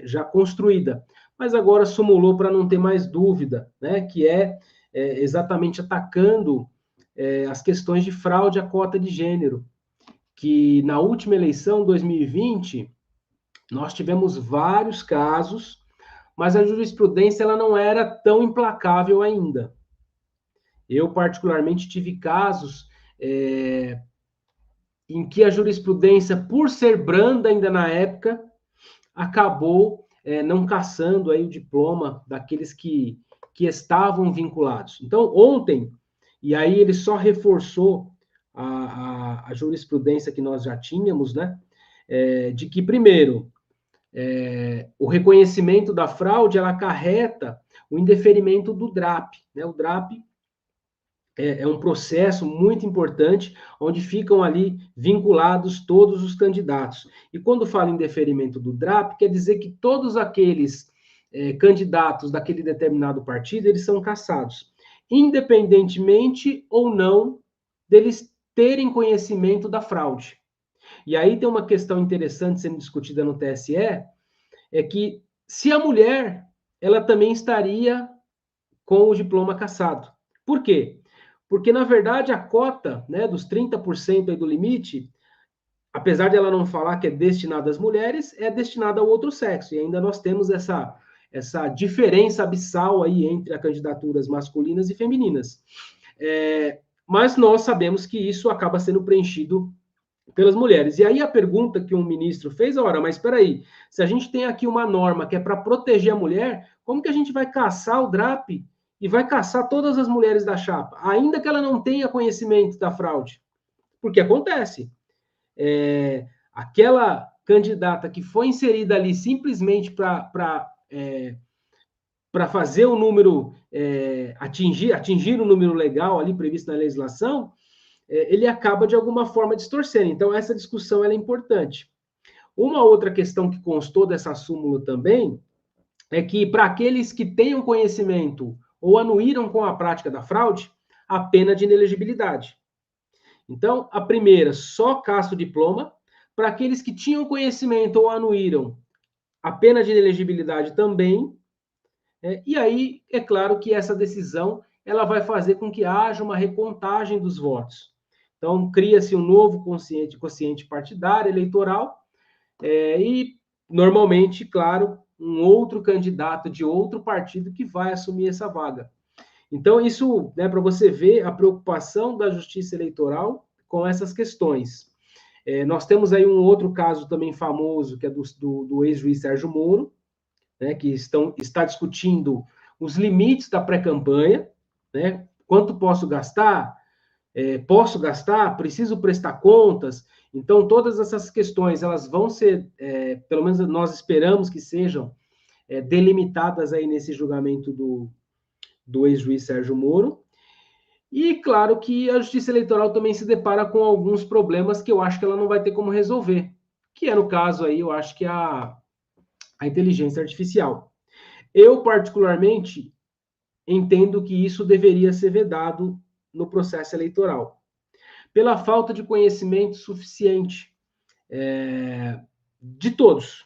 já construída, mas agora sumulou para não ter mais dúvida, né? Que exatamente atacando as questões de fraude à cota de gênero, que na última eleição, 2020, nós tivemos vários casos, mas a jurisprudência ela não era tão implacável ainda. Eu, particularmente, tive casos em que a jurisprudência, por ser branda ainda na época, acabou não cassando aí o diploma daqueles que estavam vinculados. Então, ontem, e aí ele só reforçou a jurisprudência que nós já tínhamos, né? De que, primeiro, o reconhecimento da fraude, ela acarreta o indeferimento do DRAP, né? O DRAP é um processo muito importante, onde ficam ali vinculados todos os candidatos. E quando fala em deferimento do DRAP, quer dizer que todos aqueles candidatos daquele determinado partido, eles são cassados, independentemente ou não deles terem conhecimento da fraude. E aí tem uma questão interessante sendo discutida no TSE, é que se a mulher, ela também estaria com o diploma cassado. Por quê? Porque, na verdade, a cota, né, dos 30% aí do limite, apesar de ela não falar que é destinada às mulheres, é destinada ao outro sexo. E ainda nós temos essa diferença abissal aí entre as candidaturas masculinas e femininas. Mas nós sabemos que isso acaba sendo preenchido pelas mulheres. E aí a pergunta que um ministro fez, ora, mas espera aí, se a gente tem aqui uma norma que é para proteger a mulher, como que a gente vai caçar o DRAP e vai caçar todas as mulheres da chapa, ainda que ela não tenha conhecimento da fraude? Porque acontece. Aquela candidata que foi inserida ali simplesmente para fazer o número, atingir o número legal ali previsto na legislação, ele acaba de alguma forma distorcendo. Então, essa discussão ela é importante. Uma outra questão que constou dessa súmula também é que, para aqueles que tenham conhecimento ou anuíram com a prática da fraude, a pena de inelegibilidade. Então, a primeira, só cassa o diploma. Para aqueles que tinham conhecimento ou anuíram, a pena de inelegibilidade também. E aí, é claro que essa decisão ela vai fazer com que haja uma recontagem dos votos. Então, cria-se um novo quociente partidário, eleitoral, e, normalmente, claro, um outro candidato de outro partido que vai assumir essa vaga. Então, isso, né, para você ver a preocupação da Justiça Eleitoral com essas questões. Nós temos aí um outro caso também famoso, que é do ex-juiz Sérgio Moro, né, que está discutindo os limites da pré-campanha, né, quanto posso gastar, preciso prestar contas. Então, todas essas questões, elas vão ser, pelo menos nós esperamos que sejam delimitadas aí nesse julgamento do ex-juiz Sérgio Moro. E, claro, que a Justiça Eleitoral também se depara com alguns problemas que eu acho que ela não vai ter como resolver, que é, no caso aí, eu acho que a inteligência artificial. Eu, particularmente, entendo que isso deveria ser vedado no processo eleitoral, pela falta de conhecimento suficiente de todos,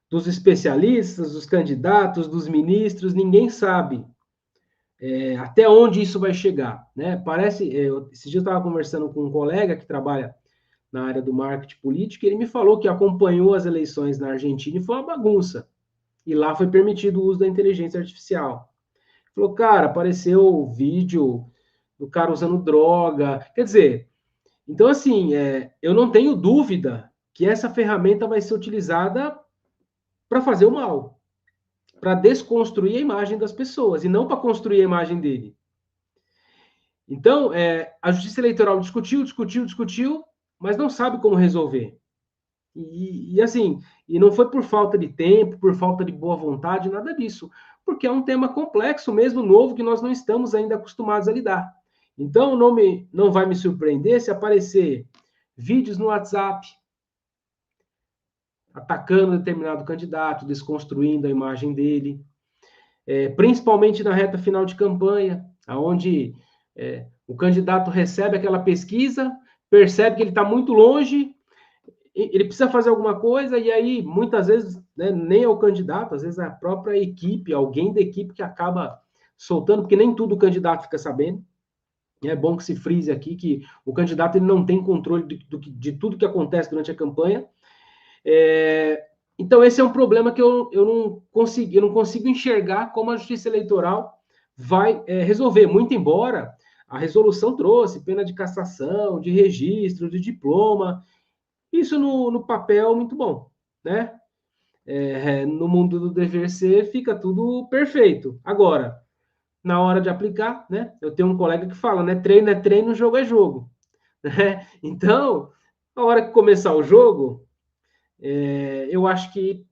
dos especialistas, dos candidatos, dos ministros, ninguém sabe até onde isso vai chegar, né? Parece, esse dia eu estava conversando com um colega que trabalha na área do marketing político, e ele me falou que acompanhou as eleições na Argentina e foi uma bagunça. E lá foi permitido o uso da inteligência artificial. Ele falou, cara, apareceu vídeo do cara usando droga. Quer dizer, então, assim, eu não tenho dúvida que essa ferramenta vai ser utilizada para fazer o mal, para desconstruir a imagem das pessoas, e não para construir a imagem dele. Então, a Justiça Eleitoral discutiu, mas não sabe como resolver. E assim, e não foi por falta de tempo, por falta de boa vontade, nada disso, porque é um tema complexo mesmo, novo, que nós não estamos ainda acostumados a lidar. Então, não vai me surpreender se aparecer vídeos no WhatsApp atacando determinado candidato, desconstruindo a imagem dele, principalmente na reta final de campanha, onde o candidato recebe aquela pesquisa, percebe que ele está muito longe, ele precisa fazer alguma coisa, e aí, muitas vezes, né, nem é o candidato, às vezes é a própria equipe, alguém da equipe que acaba soltando, porque nem tudo o candidato fica sabendo. É bom que se frise aqui que o candidato ele não tem controle de tudo que acontece durante a campanha. Então, esse é um problema que eu não consigo enxergar como a Justiça Eleitoral vai resolver, muito embora a resolução trouxe pena de cassação, de registro, de diploma, isso no papel muito bom, né? No mundo do dever ser fica tudo perfeito. Agora, na hora de aplicar, né? Eu tenho um colega que fala, né? Treino é treino, jogo é jogo. Né? Então, na hora que começar o jogo, eu acho que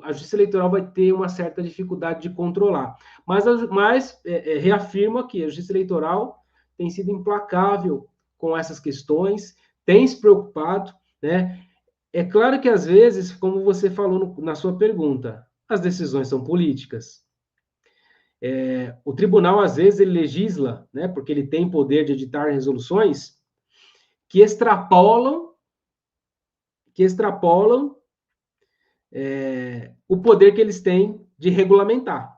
a Justiça Eleitoral vai ter uma certa dificuldade de controlar. Mas reafirmo aqui, a Justiça Eleitoral tem sido implacável com essas questões, tem se preocupado, né? É claro que, às vezes, como você falou na sua pergunta, as decisões são políticas. O tribunal, às vezes, ele legisla, né, porque ele tem poder de editar resoluções que extrapolam o poder que eles têm de regulamentar.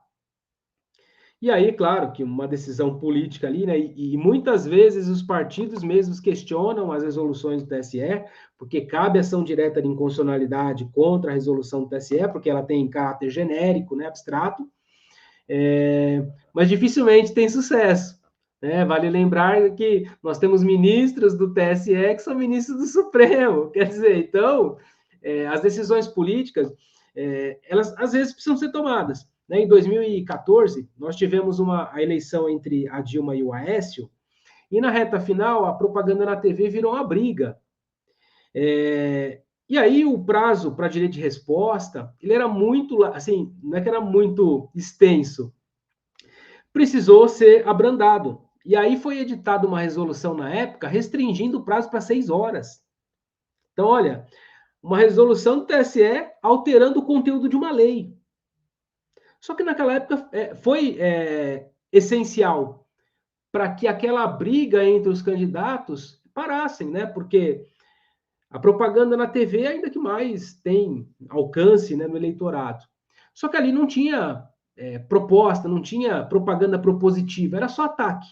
E aí, claro, que uma decisão política ali, né, e muitas vezes os partidos mesmos questionam as resoluções do TSE, porque cabe ação direta de inconstitucionalidade contra a resolução do TSE, porque ela tem caráter genérico, né, abstrato, mas dificilmente tem sucesso. Né? Vale lembrar que nós temos ministros do TSE que são ministros do Supremo. Quer dizer, então, as decisões políticas, elas às vezes precisam ser tomadas. Né? Em 2014, nós tivemos a eleição entre a Dilma e o Aécio, e na reta final, a propaganda na TV virou uma briga. E aí o prazo para direito de resposta, ele era muito, assim, não é que era muito extenso, precisou ser abrandado. E aí foi editada uma resolução na época restringindo o prazo para 6 horas. Então, olha, uma resolução do TSE alterando o conteúdo de uma lei. Só que naquela época foi essencial para que aquela briga entre os candidatos parassem, né? Porque a propaganda na TV ainda que mais tem alcance, né, no eleitorado. Só que ali não tinha proposta, não tinha propaganda propositiva, era só ataque.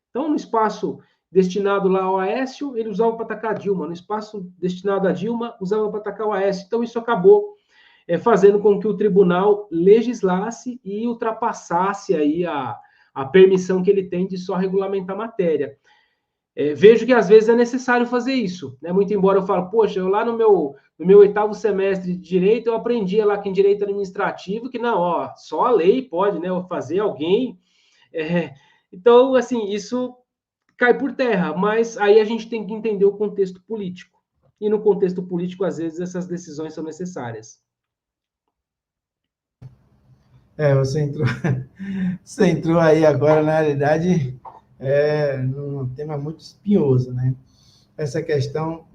Então, no espaço destinado lá ao Aécio, ele usava para atacar a Dilma. No espaço destinado a Dilma, usava para atacar o Aécio. Então, isso acabou fazendo com que o tribunal legislasse e ultrapassasse aí a permissão que ele tem de só regulamentar a matéria. Vejo que às vezes é necessário fazer isso, né? Muito embora eu falo, poxa, eu lá no meu 8º semestre de Direito, eu aprendia lá que em Direito Administrativo, que não, ó, só a lei pode, né, fazer alguém... Então, assim, isso cai por terra, mas aí a gente tem que entender o contexto político. E no contexto político, às vezes, essas decisões são necessárias. Você entrou aí agora, na realidade, num tema muito espinhoso, né? Essa questão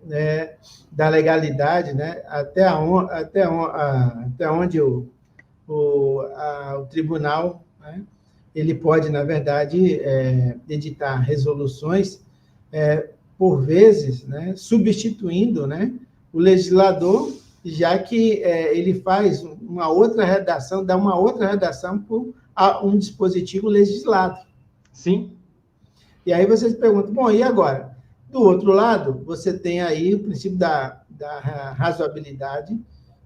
da legalidade, né? Até onde o tribunal, né? Ele pode, na verdade, editar resoluções, por vezes, né? Substituindo, né? O legislador, já que ele faz uma outra redação, dá uma outra redação para um dispositivo legislado. Sim. E aí vocês perguntam, bom, e agora? Do outro lado, você tem aí o princípio da razoabilidade,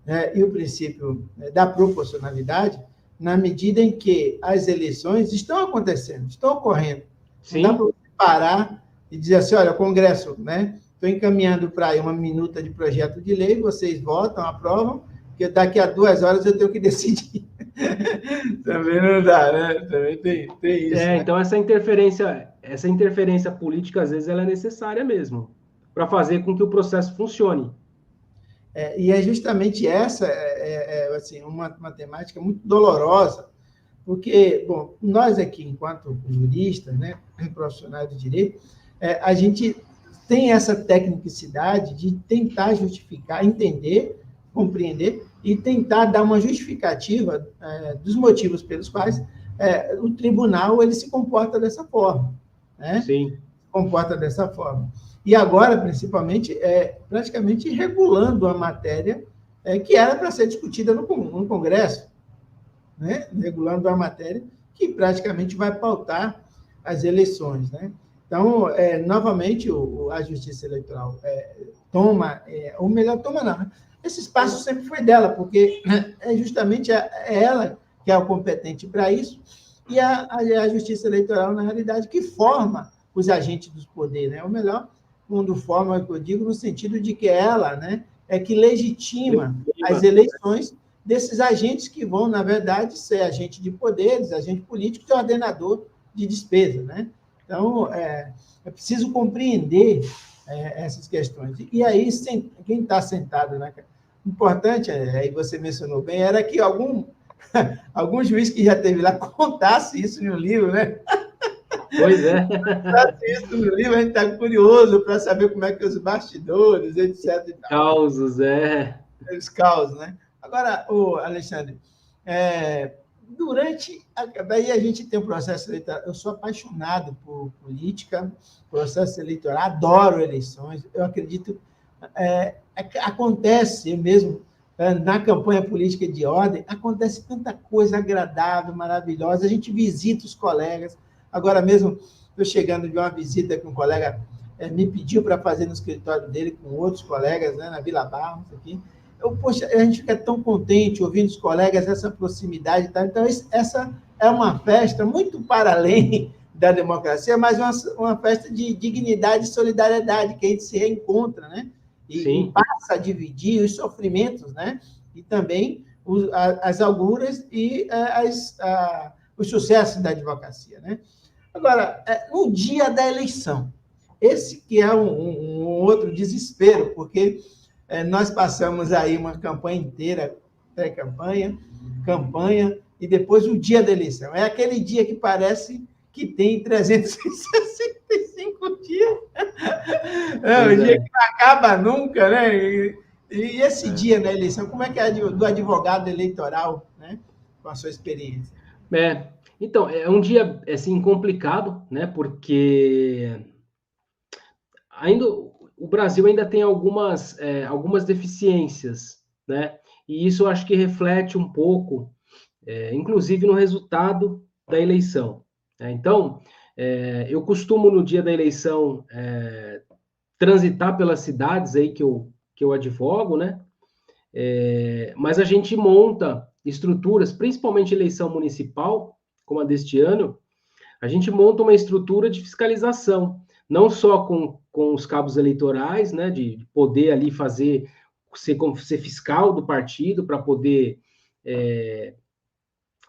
né, e o princípio da proporcionalidade, na medida em que as eleições estão acontecendo, estão ocorrendo. Sim. Não dá para você parar e dizer assim, olha, o Congresso, né, estou encaminhando para aí uma minuta de projeto de lei, vocês votam, aprovam, porque daqui a 2 horas eu tenho que decidir. Também não dá, né? Também tem isso. Né? Então essa interferência política, às vezes, ela é necessária mesmo, para fazer com que o processo funcione. E é justamente essa, assim, uma temática muito dolorosa, porque, bom, nós aqui, enquanto juristas, né, profissionais de direito, a gente tem essa tecnicidade de tentar justificar, entender, compreender e tentar dar uma justificativa dos motivos pelos quais o tribunal ele se comporta dessa forma. Né? Sim. Se comporta dessa forma. E agora, principalmente, praticamente regulando a matéria que era para ser discutida no Congresso. Né? Regulando a matéria que praticamente vai pautar as eleições. Né? Então, novamente, a Justiça Eleitoral toma, ou melhor, toma não, né? Esse espaço sempre foi dela, porque justamente ela que é o competente para isso, e a Justiça Eleitoral, na realidade, que forma os agentes dos poderes, né? Ou melhor, quando forma, eu digo, no sentido de que ela, né, é que legitima as eleições desses agentes que vão, na verdade, ser agente de poderes, agente político e ordenador de despesa, né? Então, é preciso compreender essas questões. E aí, quem está sentado, né? Importante, aí você mencionou bem, era que algum juiz que já esteve lá contasse isso no livro, né? Pois é. Contasse isso no livro, a gente está curioso para saber como é que os bastidores, etc. Causos, Os causos, né? Agora, Alexandre, daí a gente tem um processo eleitoral. Eu sou apaixonado por política, processo eleitoral, adoro eleições. Eu acredito acontece mesmo na campanha política de ordem, acontece tanta coisa agradável, maravilhosa. A gente visita os colegas. Agora mesmo estou chegando de uma visita que um colega me pediu para fazer no escritório dele com outros colegas, né, na Vila Barros aqui. Poxa, a gente fica tão contente ouvindo os colegas, essa proximidade e tal. Então, essa é uma festa muito para além da democracia, mas uma festa de dignidade e solidariedade, que a gente se reencontra, né? E passa a dividir os sofrimentos, né? E também as auguras e os sucessos da advocacia, né? Agora, no dia da eleição, esse que é um outro desespero, porque nós passamos aí uma campanha inteira, pré-campanha, campanha, e depois o dia da eleição. É aquele dia que parece que tem 365 dias. O dia que não acaba nunca, né? E esse dia da eleição, como é que é do advogado eleitoral, né? Com a sua experiência? Então, é um dia, assim, complicado, né? Porque ainda o Brasil ainda tem algumas deficiências, né? E isso eu acho que reflete um pouco, inclusive no resultado da eleição. Então, eu costumo, no dia da eleição, transitar pelas cidades aí que eu advogo, né? Mas a gente monta estruturas, principalmente eleição municipal, como a deste ano, a gente monta uma estrutura de fiscalização, não só com os cabos eleitorais, né, de poder ali ser fiscal do partido, para poder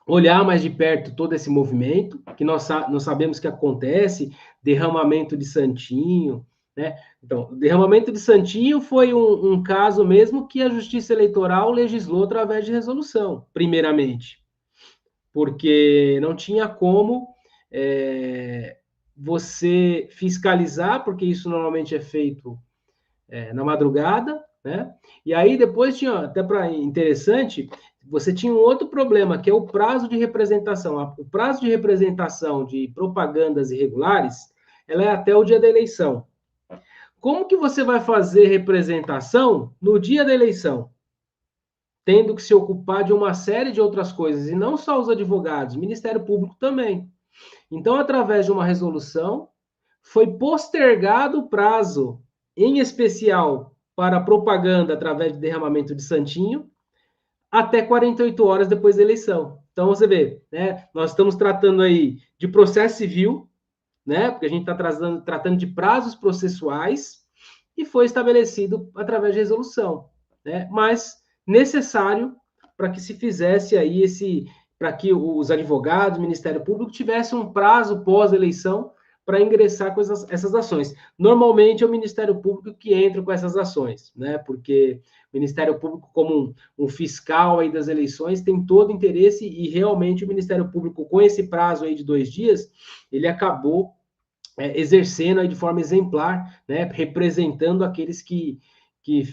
olhar mais de perto todo esse movimento, que nós sabemos que acontece, derramamento de santinho, né? Então, o derramamento de santinho foi um caso mesmo que a Justiça Eleitoral legislou através de resolução, primeiramente, porque não tinha como você fiscalizar, porque isso normalmente é feito na madrugada, né? E aí depois tinha, até para interessante, você tinha um outro problema, que é o prazo de representação. O prazo de representação de propagandas irregulares, ela é até o dia da eleição. Como que você vai fazer representação no dia da eleição? Tendo que se ocupar de uma série de outras coisas, e não só os advogados, o Ministério Público também. Então, através de uma resolução, foi postergado o prazo, em especial para propaganda através de derramamento de santinho, até 48 horas depois da eleição. Então, você vê, né, nós estamos tratando aí de processo civil, né, porque a gente está tratando de prazos processuais, e foi estabelecido através de resolução, né, mas necessário para que se fizesse aí para que os advogados, o Ministério Público tivessem um prazo pós-eleição para ingressar com essas ações. Normalmente é o Ministério Público que entra com essas ações, né? Porque o Ministério Público, como um fiscal aí das eleições, tem todo interesse, e realmente o Ministério Público, com esse prazo aí de 2 dias, ele acabou exercendo aí de forma exemplar, né? Representando aqueles que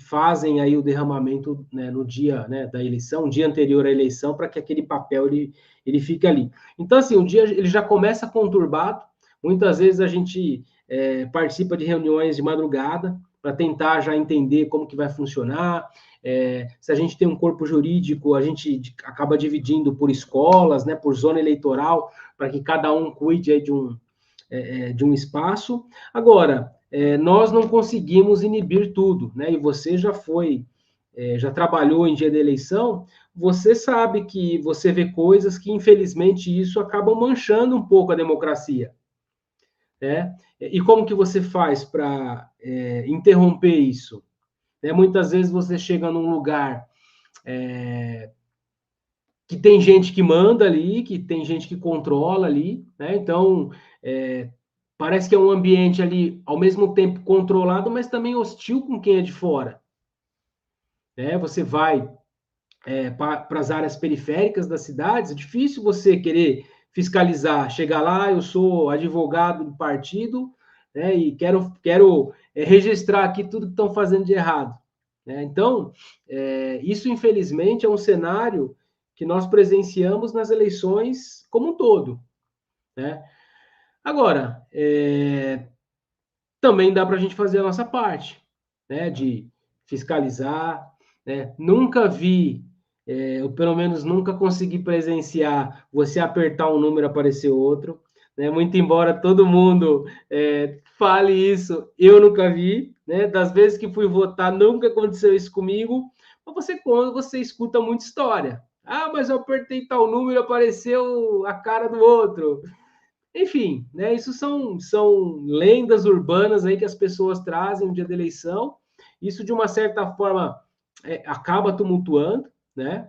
fazem aí o derramamento, né, no dia, né, da eleição, um dia anterior à eleição, para que aquele papel ele fique ali. Então, assim, o dia ele já começa conturbado. Muitas vezes a gente participa de reuniões de madrugada para tentar já entender como que vai funcionar. Se a gente tem um corpo jurídico, a gente acaba dividindo por escolas, né, por zona eleitoral, para que cada um cuide aí de um espaço. Agora, nós não conseguimos inibir tudo, né? E você já trabalhou em dia da eleição, você sabe que você vê coisas que, infelizmente, isso acaba manchando um pouco a democracia, né? E como que você faz para interromper isso? Muitas vezes você chega num lugar que tem gente que manda ali, que tem gente que controla ali, né? Então, parece que é um ambiente ali, ao mesmo tempo controlado, mas também hostil com quem é de fora. Você vai para as áreas periféricas das cidades, é difícil você querer fiscalizar, chegar lá, eu sou advogado do partido, né, e quero registrar aqui tudo que estão fazendo de errado. Né? Então, isso, infelizmente, é um cenário que nós presenciamos nas eleições como um todo. Né? Agora, também dá para a gente fazer a nossa parte, né, de fiscalizar. Né? Nunca vi, eu pelo menos nunca consegui presenciar você apertar um número e aparecer outro. Né? Muito embora todo mundo fale isso, eu nunca vi. Né? Das vezes que fui votar, nunca aconteceu isso comigo. Mas você escuta muita história. Ah, mas eu apertei tal número e apareceu a cara do outro. Enfim, né, isso são lendas urbanas aí que as pessoas trazem no dia da eleição. Isso, de uma certa forma, acaba tumultuando, né?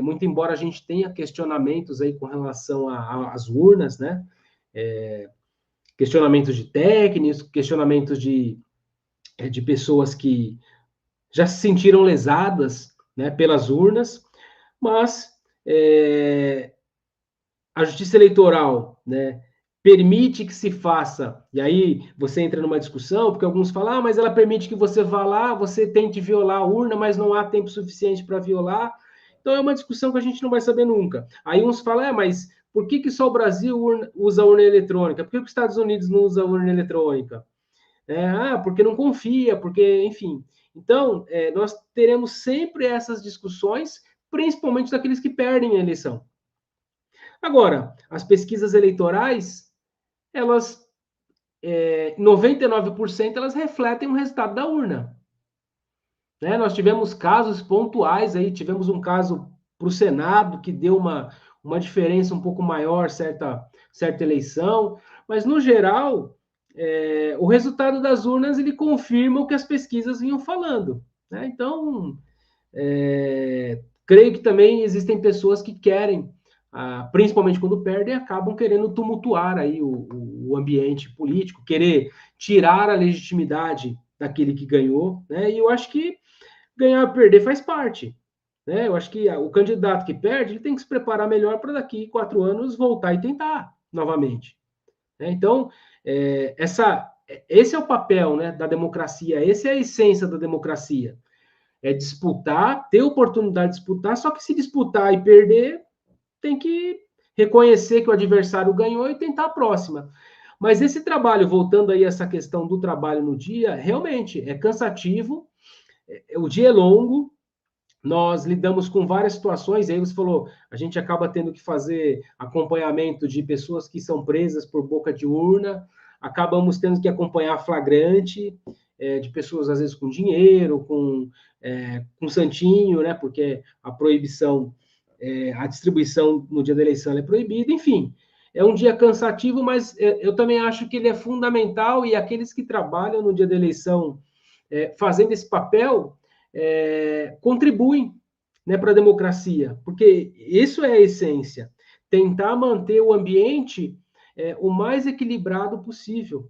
Muito embora a gente tenha questionamentos aí com relação às urnas, né? Questionamentos de técnicos, questionamentos de pessoas que já se sentiram lesadas, né, pelas urnas, mas a justiça eleitoral, né, permite que se faça, e aí você entra numa discussão, porque alguns falam, mas ela permite que você vá lá, você tente violar a urna, mas não há tempo suficiente para violar. Então é uma discussão que a gente não vai saber nunca. Aí uns falam, mas por que só o Brasil usa urna eletrônica? Por que os Estados Unidos não usa urna eletrônica? Porque não confia, porque, enfim. Então, nós teremos sempre essas discussões, principalmente daqueles que perdem a eleição. Agora, as pesquisas eleitorais, elas, 99% elas refletem o resultado da urna. Né? Nós tivemos casos pontuais aí, tivemos um caso para o Senado que deu uma diferença um pouco maior, certa eleição, mas no geral, o resultado das urnas ele confirma o que as pesquisas vinham falando. Né? Então, creio que também existem pessoas que querem, principalmente quando perdem, acabam querendo tumultuar aí o ambiente político, querer tirar a legitimidade daquele que ganhou, né? E eu acho que ganhar ou perder faz parte. Né? Eu acho que o candidato que perde ele tem que se preparar melhor para daqui 4 anos voltar e tentar novamente. Né? Então, esse é o papel, né, da democracia, essa é a essência da democracia. É disputar, ter oportunidade de disputar, só que se disputar e perder, tem que reconhecer que o adversário ganhou e tentar a próxima. Mas esse trabalho, voltando aí a essa questão do trabalho no dia, realmente é cansativo, o dia é longo, nós lidamos com várias situações, aí você falou, a gente acaba tendo que fazer acompanhamento de pessoas que são presas por boca de urna, acabamos tendo que acompanhar flagrante, de pessoas, às vezes, com dinheiro, com santinho, né, porque a proibição, a distribuição no dia da eleição é proibida, enfim, é um dia cansativo, mas eu também acho que ele é fundamental, e aqueles que trabalham no dia da eleição fazendo esse papel, contribuem, né, para a democracia, porque isso é a essência, tentar manter o ambiente o mais equilibrado possível,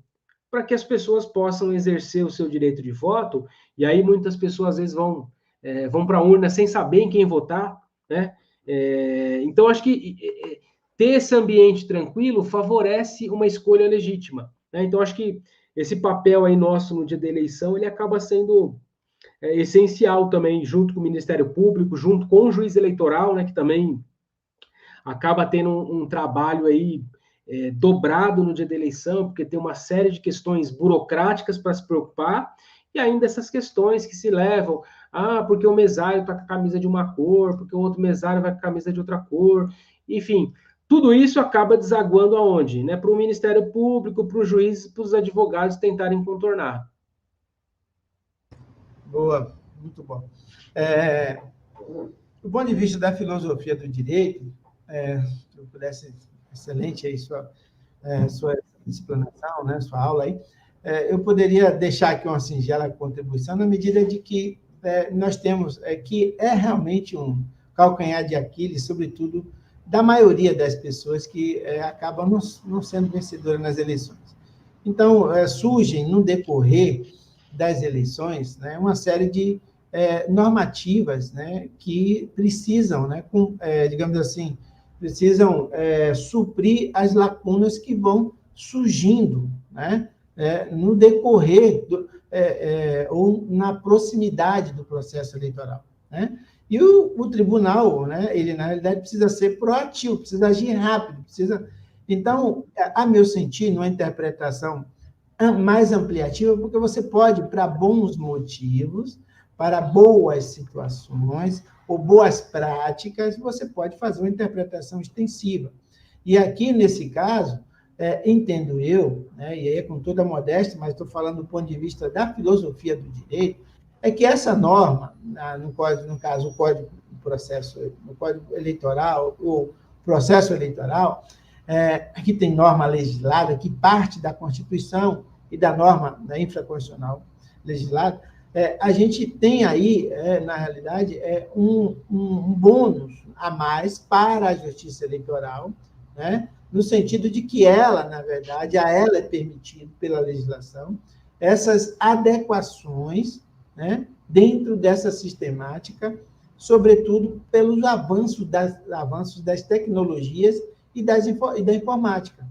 para que as pessoas possam exercer o seu direito de voto, e aí muitas pessoas às vezes vão para a urna sem saber em quem votar, né? Então, acho que ter esse ambiente tranquilo favorece uma escolha legítima. Né? Então, acho que esse papel aí nosso no dia da eleição, ele acaba sendo essencial também, junto com o Ministério Público, junto com o juiz eleitoral, né, que também acaba tendo um trabalho aí dobrado no dia da eleição, porque tem uma série de questões burocráticas para se preocupar, e ainda essas questões que se levam, porque o mesário está com a camisa de uma cor, porque o outro mesário vai com a camisa de outra cor, enfim, tudo isso acaba desaguando aonde? Né? Para o Ministério Público, para os juízes, para os advogados tentarem contornar. Boa, muito bom. Do ponto de vista da filosofia do direito, se eu pudesse, excelente aí sua explanação, né, sua aula aí, eu poderia deixar aqui uma singela contribuição na medida de que nós temos que é realmente um calcanhar de Aquiles, sobretudo da maioria das pessoas que acabam não sendo vencedoras nas eleições. Então, surgem, no decorrer das eleições, né, uma série de normativas, né, que precisam, né, digamos assim, precisam suprir as lacunas que vão surgindo, né, no decorrer ou na proximidade do processo eleitoral, né? E o tribunal, né, ele, na realidade, precisa ser proativo, precisa agir rápido, precisa... Então, a meu sentir, numa interpretação mais ampliativa, porque você pode, para bons motivos, para boas situações ou boas práticas, você pode fazer uma interpretação extensiva. E aqui, nesse caso, entendo eu, né, e aí é com toda a modéstia, mas estou falando do ponto de vista da filosofia do direito, é que essa norma, no caso, o Código Eleitoral, o processo eleitoral, que tem norma legislada, que parte da Constituição e da norma da infraconstitucional legislada, a gente tem aí, na realidade, um bônus a mais para a justiça eleitoral, né? No sentido de que ela, na verdade, a ela é permitido pela legislação essas adequações, né, dentro dessa sistemática, sobretudo pelos avanços das tecnologias e da informática,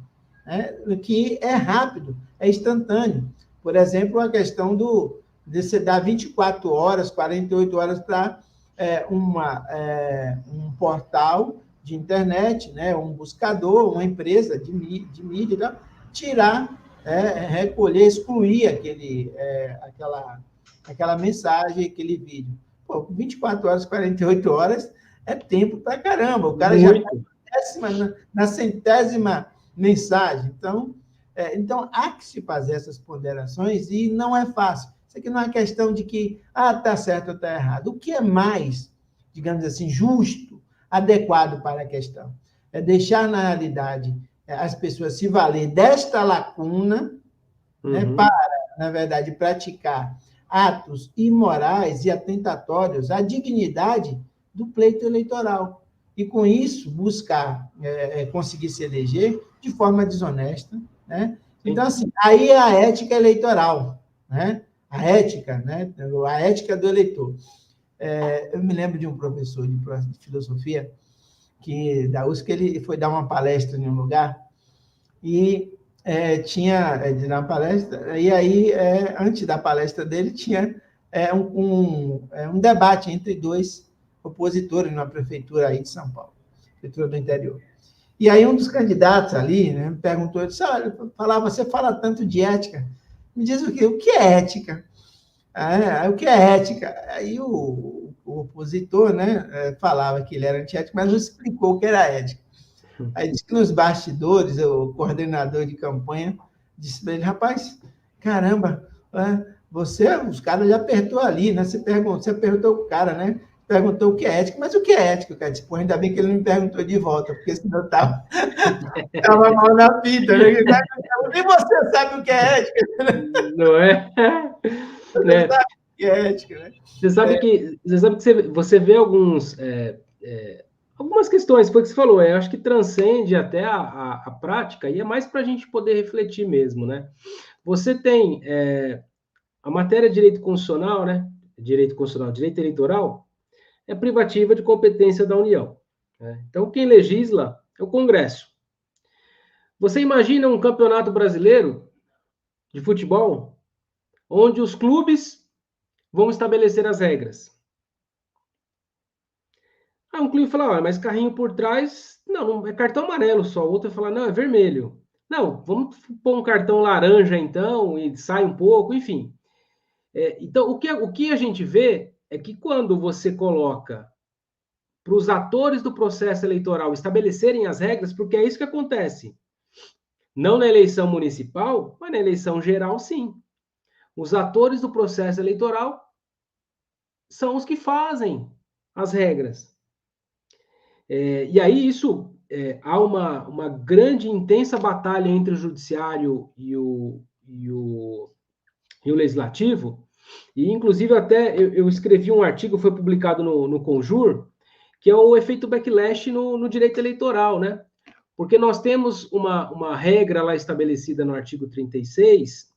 né, que é rápido, é instantâneo. Por exemplo, a questão de você dar 24 horas, 48 horas para um portal de internet, né, um buscador, uma empresa de mídia, tirar, recolher, excluir aquela mensagem, aquele vídeo. Pô, 24 horas, 48 horas é tempo para caramba. O cara já está na centésima mensagem. Então, há que se fazer essas ponderações e não é fácil. Isso aqui não é questão de que está certo ou está errado. O que é mais, digamos assim, justo, adequado para a questão? É deixar, na realidade, as pessoas se valer desta lacuna, né, para, na verdade, praticar atos imorais e atentatórios à dignidade do pleito eleitoral. E, com isso, buscar conseguir se eleger de forma desonesta, né? Então, assim, aí é a ética eleitoral, né? A ética, né? A ética do eleitor. Eu me lembro de um professor de filosofia da USP, que ele foi dar uma palestra em um lugar e tinha de dar uma palestra, e aí, antes da palestra dele, tinha um debate entre dois opositores na prefeitura aí de São Paulo, prefeitura do interior. E aí um dos candidatos ali, né, me perguntou, disse, olha, você fala tanto de ética, me diz o que é ética? O que é ética? Aí o opositor, né, falava que ele era antiético, mas não explicou o que era ética. Aí disse que nos bastidores, o coordenador de campanha disse para ele, rapaz, caramba, os caras já apertou ali, né? Você perguntou o cara, né? Perguntou o que é ética, mas o que é ética? O cara disse, pô, ainda bem que ele não me perguntou de volta, porque senão eu tava mal na fita, né? Nem você sabe o que é ética. Não é? Você sabe o que é ética, né? Você sabe que você vê algumas questões, foi o que você falou, eu acho que transcende até a prática, e é mais para a gente poder refletir mesmo, né? Você tem a matéria de direito constitucional, né? Direito constitucional, direito eleitoral, é privativa de competência da União, né? Então, quem legisla é o Congresso. Você imagina um campeonato brasileiro de futebol, onde os clubes vão estabelecer as regras. Aí um clube fala, mas carrinho por trás, não é cartão amarelo só. O outro vai falar, não, é vermelho. Não, vamos pôr um cartão laranja então, e sai um pouco, enfim. Então, o que a gente vê é que quando você coloca para os atores do processo eleitoral estabelecerem as regras, porque é isso que acontece. Não na eleição municipal, mas na eleição geral, sim. Os atores do processo eleitoral são os que fazem as regras. E aí isso, há uma grande, intensa batalha entre o judiciário e o legislativo, e inclusive até eu escrevi um artigo, foi publicado no Conjur, que é o efeito backlash no direito eleitoral, né? Porque nós temos uma regra lá estabelecida no artigo 36,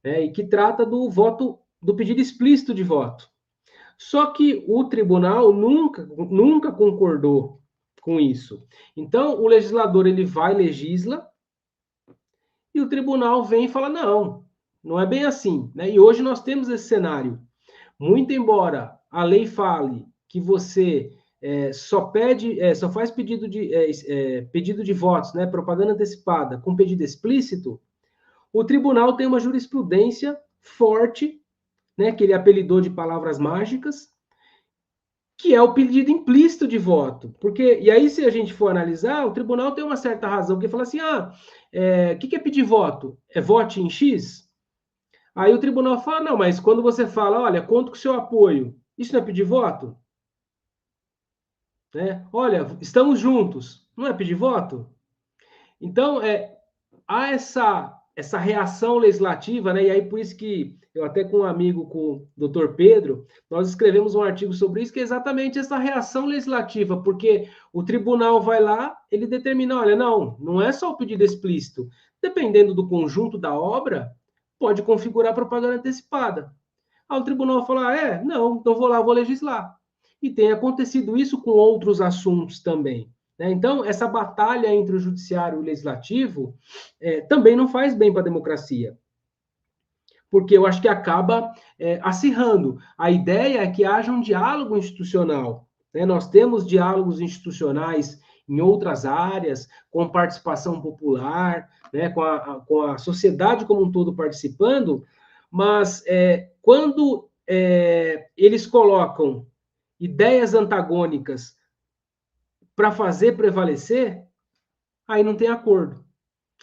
né, e que trata do voto, do pedido explícito de voto. Só que o tribunal nunca concordou com isso. Então, o legislador ele vai, legisla, e o tribunal vem e fala, não é bem assim. Né? E hoje nós temos esse cenário. Muito embora a lei fale que você só faz pedido de votos, né, propaganda antecipada, com pedido explícito, o tribunal tem uma jurisprudência forte, né, que ele apelidou de palavras mágicas, que é o pedido implícito de voto. E aí, se a gente for analisar, o tribunal tem uma certa razão, que fala assim, o que é pedir voto? É vote em X? Aí o tribunal fala, não, mas quando você fala, olha, conto com o seu apoio, isso não é pedir voto? Né? Olha, estamos juntos, não é pedir voto? Então, há essa reação legislativa, né? E aí por isso que eu até com um amigo, com o doutor Pedro, nós escrevemos um artigo sobre isso, que é exatamente essa reação legislativa, porque o tribunal vai lá, ele determina, olha, não é só o pedido explícito, dependendo do conjunto da obra, pode configurar propaganda antecipada. Aí o tribunal fala, não, então vou lá, vou legislar. E tem acontecido isso com outros assuntos também. Né? Então, essa batalha entre o judiciário e o legislativo também não faz bem para a democracia. Porque eu acho que acaba acirrando. A ideia é que haja um diálogo institucional. Né? Nós temos diálogos institucionais em outras áreas, com participação popular, né? com a sociedade como um todo participando, mas quando eles colocam ideias antagônicas para fazer prevalecer, aí não tem acordo.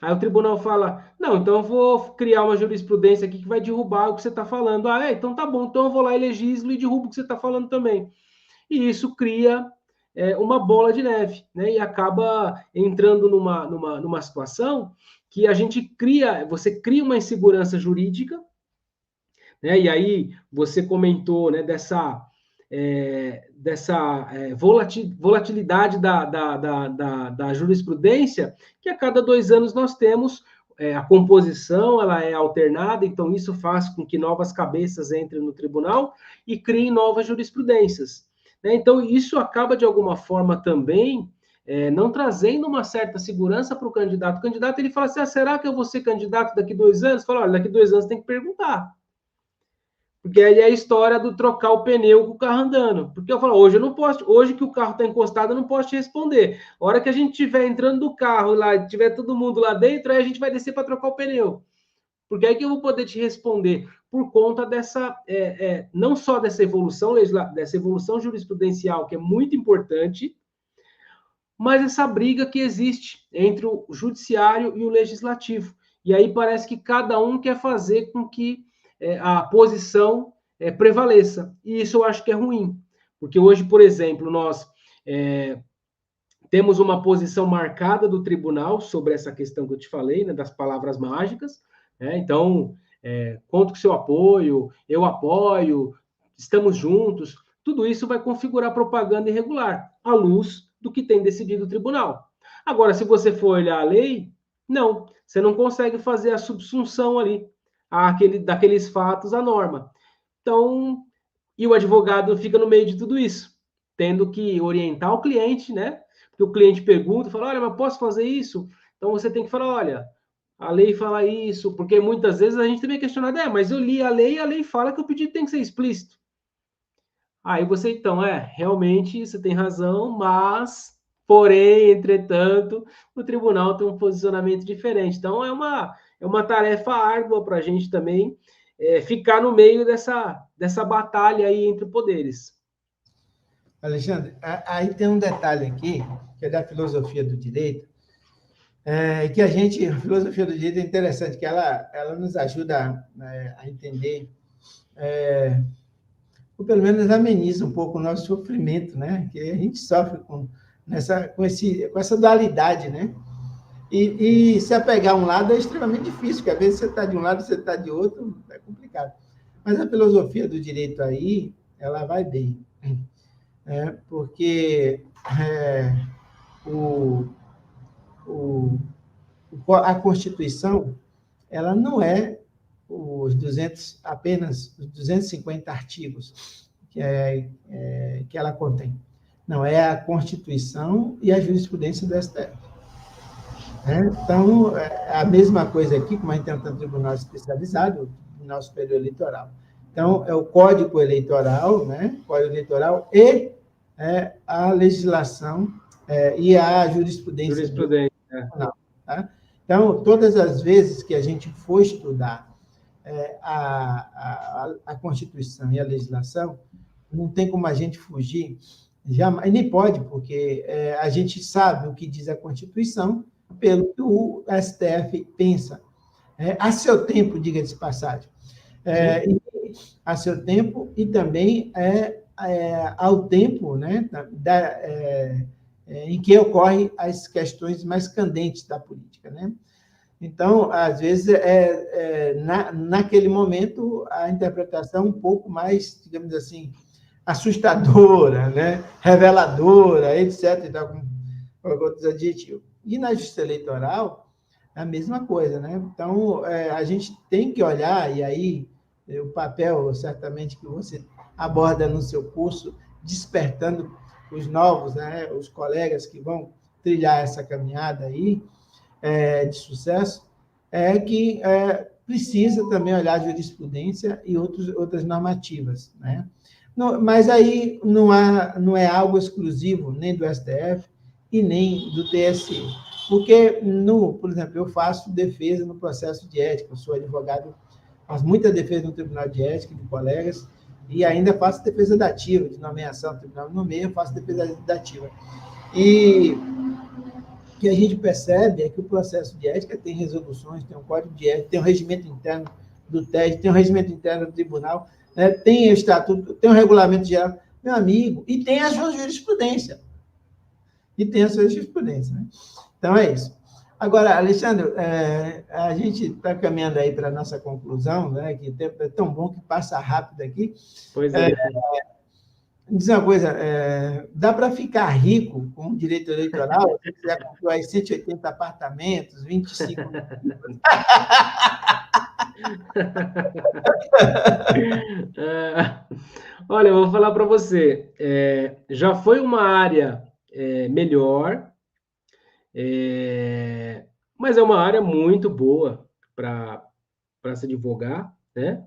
Aí o tribunal fala, não, então eu vou criar uma jurisprudência aqui que vai derrubar o que você está falando. Então tá bom, então eu vou lá e legislo e derrubo o que você está falando também. E isso cria uma bola de neve, né? E acaba entrando numa situação que você cria uma insegurança jurídica, né? E aí você comentou, né, dessa volatilidade da jurisprudência, que a cada 2 anos nós temos a composição, ela é alternada, então isso faz com que novas cabeças entrem no tribunal e criem novas jurisprudências. Né? Então isso acaba, de alguma forma, também não trazendo uma certa segurança para o candidato. O candidato ele fala assim, será que eu vou ser candidato daqui 2 anos? Fala, olha, daqui 2 anos tem que perguntar. Porque aí é a história do trocar o pneu com o carro andando. Porque eu falo, hoje eu não posso, hoje que o carro está encostado, eu não posso te responder. A hora que a gente estiver entrando do carro lá, tiver todo mundo lá dentro, aí a gente vai descer para trocar o pneu. Porque aí que eu vou poder te responder por conta dessa, não só dessa evolução jurisprudencial, que é muito importante, mas essa briga que existe entre o judiciário e o legislativo. E aí parece que cada um quer fazer com que a posição prevaleça. E isso eu acho que é ruim. Porque hoje, por exemplo, nós temos uma posição marcada do tribunal sobre essa questão que eu te falei, né, das palavras mágicas. Né? Então, conto com seu apoio, eu apoio, estamos juntos. Tudo isso vai configurar propaganda irregular, à luz do que tem decidido o tribunal. Agora, se você for olhar a lei, não, você não consegue fazer a subsunção ali daqueles fatos à norma. Então, e o advogado fica no meio de tudo isso, tendo que orientar o cliente, né? Porque o cliente pergunta, fala, olha, mas posso fazer isso? Então você tem que falar, olha, a lei fala isso, porque muitas vezes a gente também é questionado, mas eu li a lei fala que o pedido tem que ser explícito. Aí você, então, realmente você tem razão, mas, porém, entretanto, o tribunal tem um posicionamento diferente. Então, é uma tarefa árdua para a gente também ficar no meio dessa batalha aí entre poderes. Alexandre, aí tem um detalhe aqui, que é da filosofia do direito, que a filosofia do direito é interessante, que ela nos ajuda a entender, ou pelo menos ameniza um pouco o nosso sofrimento, né? Que a gente sofre com essa dualidade, né? E se apegar a um lado é extremamente difícil, porque às vezes você está de um lado, você está de outro, é complicado. Mas a filosofia do direito aí, ela vai bem, porque o, o, a Constituição, ela não é apenas os 250 artigos que ela contém. Não, é a Constituição e a jurisprudência do STF. Então, é a mesma coisa aqui, como a gente tem um tribunal especializado, o Tribunal Superior Eleitoral. Então, é o Código Eleitoral, né? Código Eleitoral e a legislação e a jurisprudência. Nacional, tá? Então, todas as vezes que a gente for estudar a Constituição e a legislação, não tem como a gente fugir, jamais, nem pode, porque a gente sabe o que diz a Constituição pelo que o STF pensa. A seu tempo, diga-se de passagem. A seu tempo e também ao tempo, né, em que ocorrem as questões mais candentes da política, né? Então, às vezes, naquele momento, a interpretação um pouco mais, digamos assim, assustadora, né? Reveladora, etc., com outros adjetivos. E na justiça eleitoral, é a mesma coisa, né? Então, a gente tem que olhar, e aí o papel, certamente, que você aborda no seu curso, despertando os novos, né, os colegas que vão trilhar essa caminhada aí de sucesso, que precisa também olhar a jurisprudência e outras normativas, né? Mas aí não é algo exclusivo nem do STF e nem do TSE, porque, por exemplo, eu faço defesa no processo de ética, eu sou advogado, faço muita defesa no Tribunal de Ética de colegas, e ainda faço defesa dativa, de nomeação, tribunal nomeia, eu faço defesa dativa. E o que a gente percebe é que o processo de ética tem resoluções, tem um código de ética, tem um regimento interno do TED, tem um regimento interno do tribunal, né, tem o estatuto, tem o regulamento geral, meu amigo, e tem a sua jurisprudência. Né? Então, é isso. Agora, Alexandre, a gente está caminhando aí para a nossa conclusão, né, que o tempo é tão bom que passa rápido aqui. Pois é. Diz uma coisa, dá para ficar rico com o direito eleitoral? Se você já comprou aí 180 apartamentos, 25 mil. Olha, eu vou falar para você, já foi uma área melhor, mas é uma área muito boa para se advogar, né?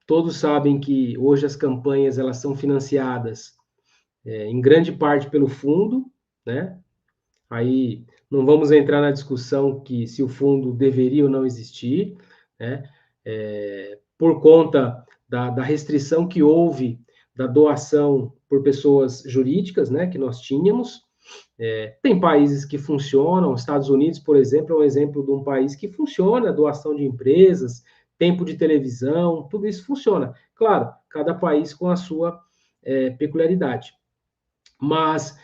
Todos sabem que hoje as campanhas elas são financiadas em grande parte pelo fundo, né? Aí não vamos entrar na discussão que se o fundo deveria ou não existir, né? Por conta da restrição que houve da doação por pessoas jurídicas, né? Que nós tínhamos. Tem países que funcionam, Estados Unidos, por exemplo, é um exemplo de um país que funciona, doação de empresas, tempo de televisão, tudo isso funciona. Claro, cada país com a sua peculiaridade. Mas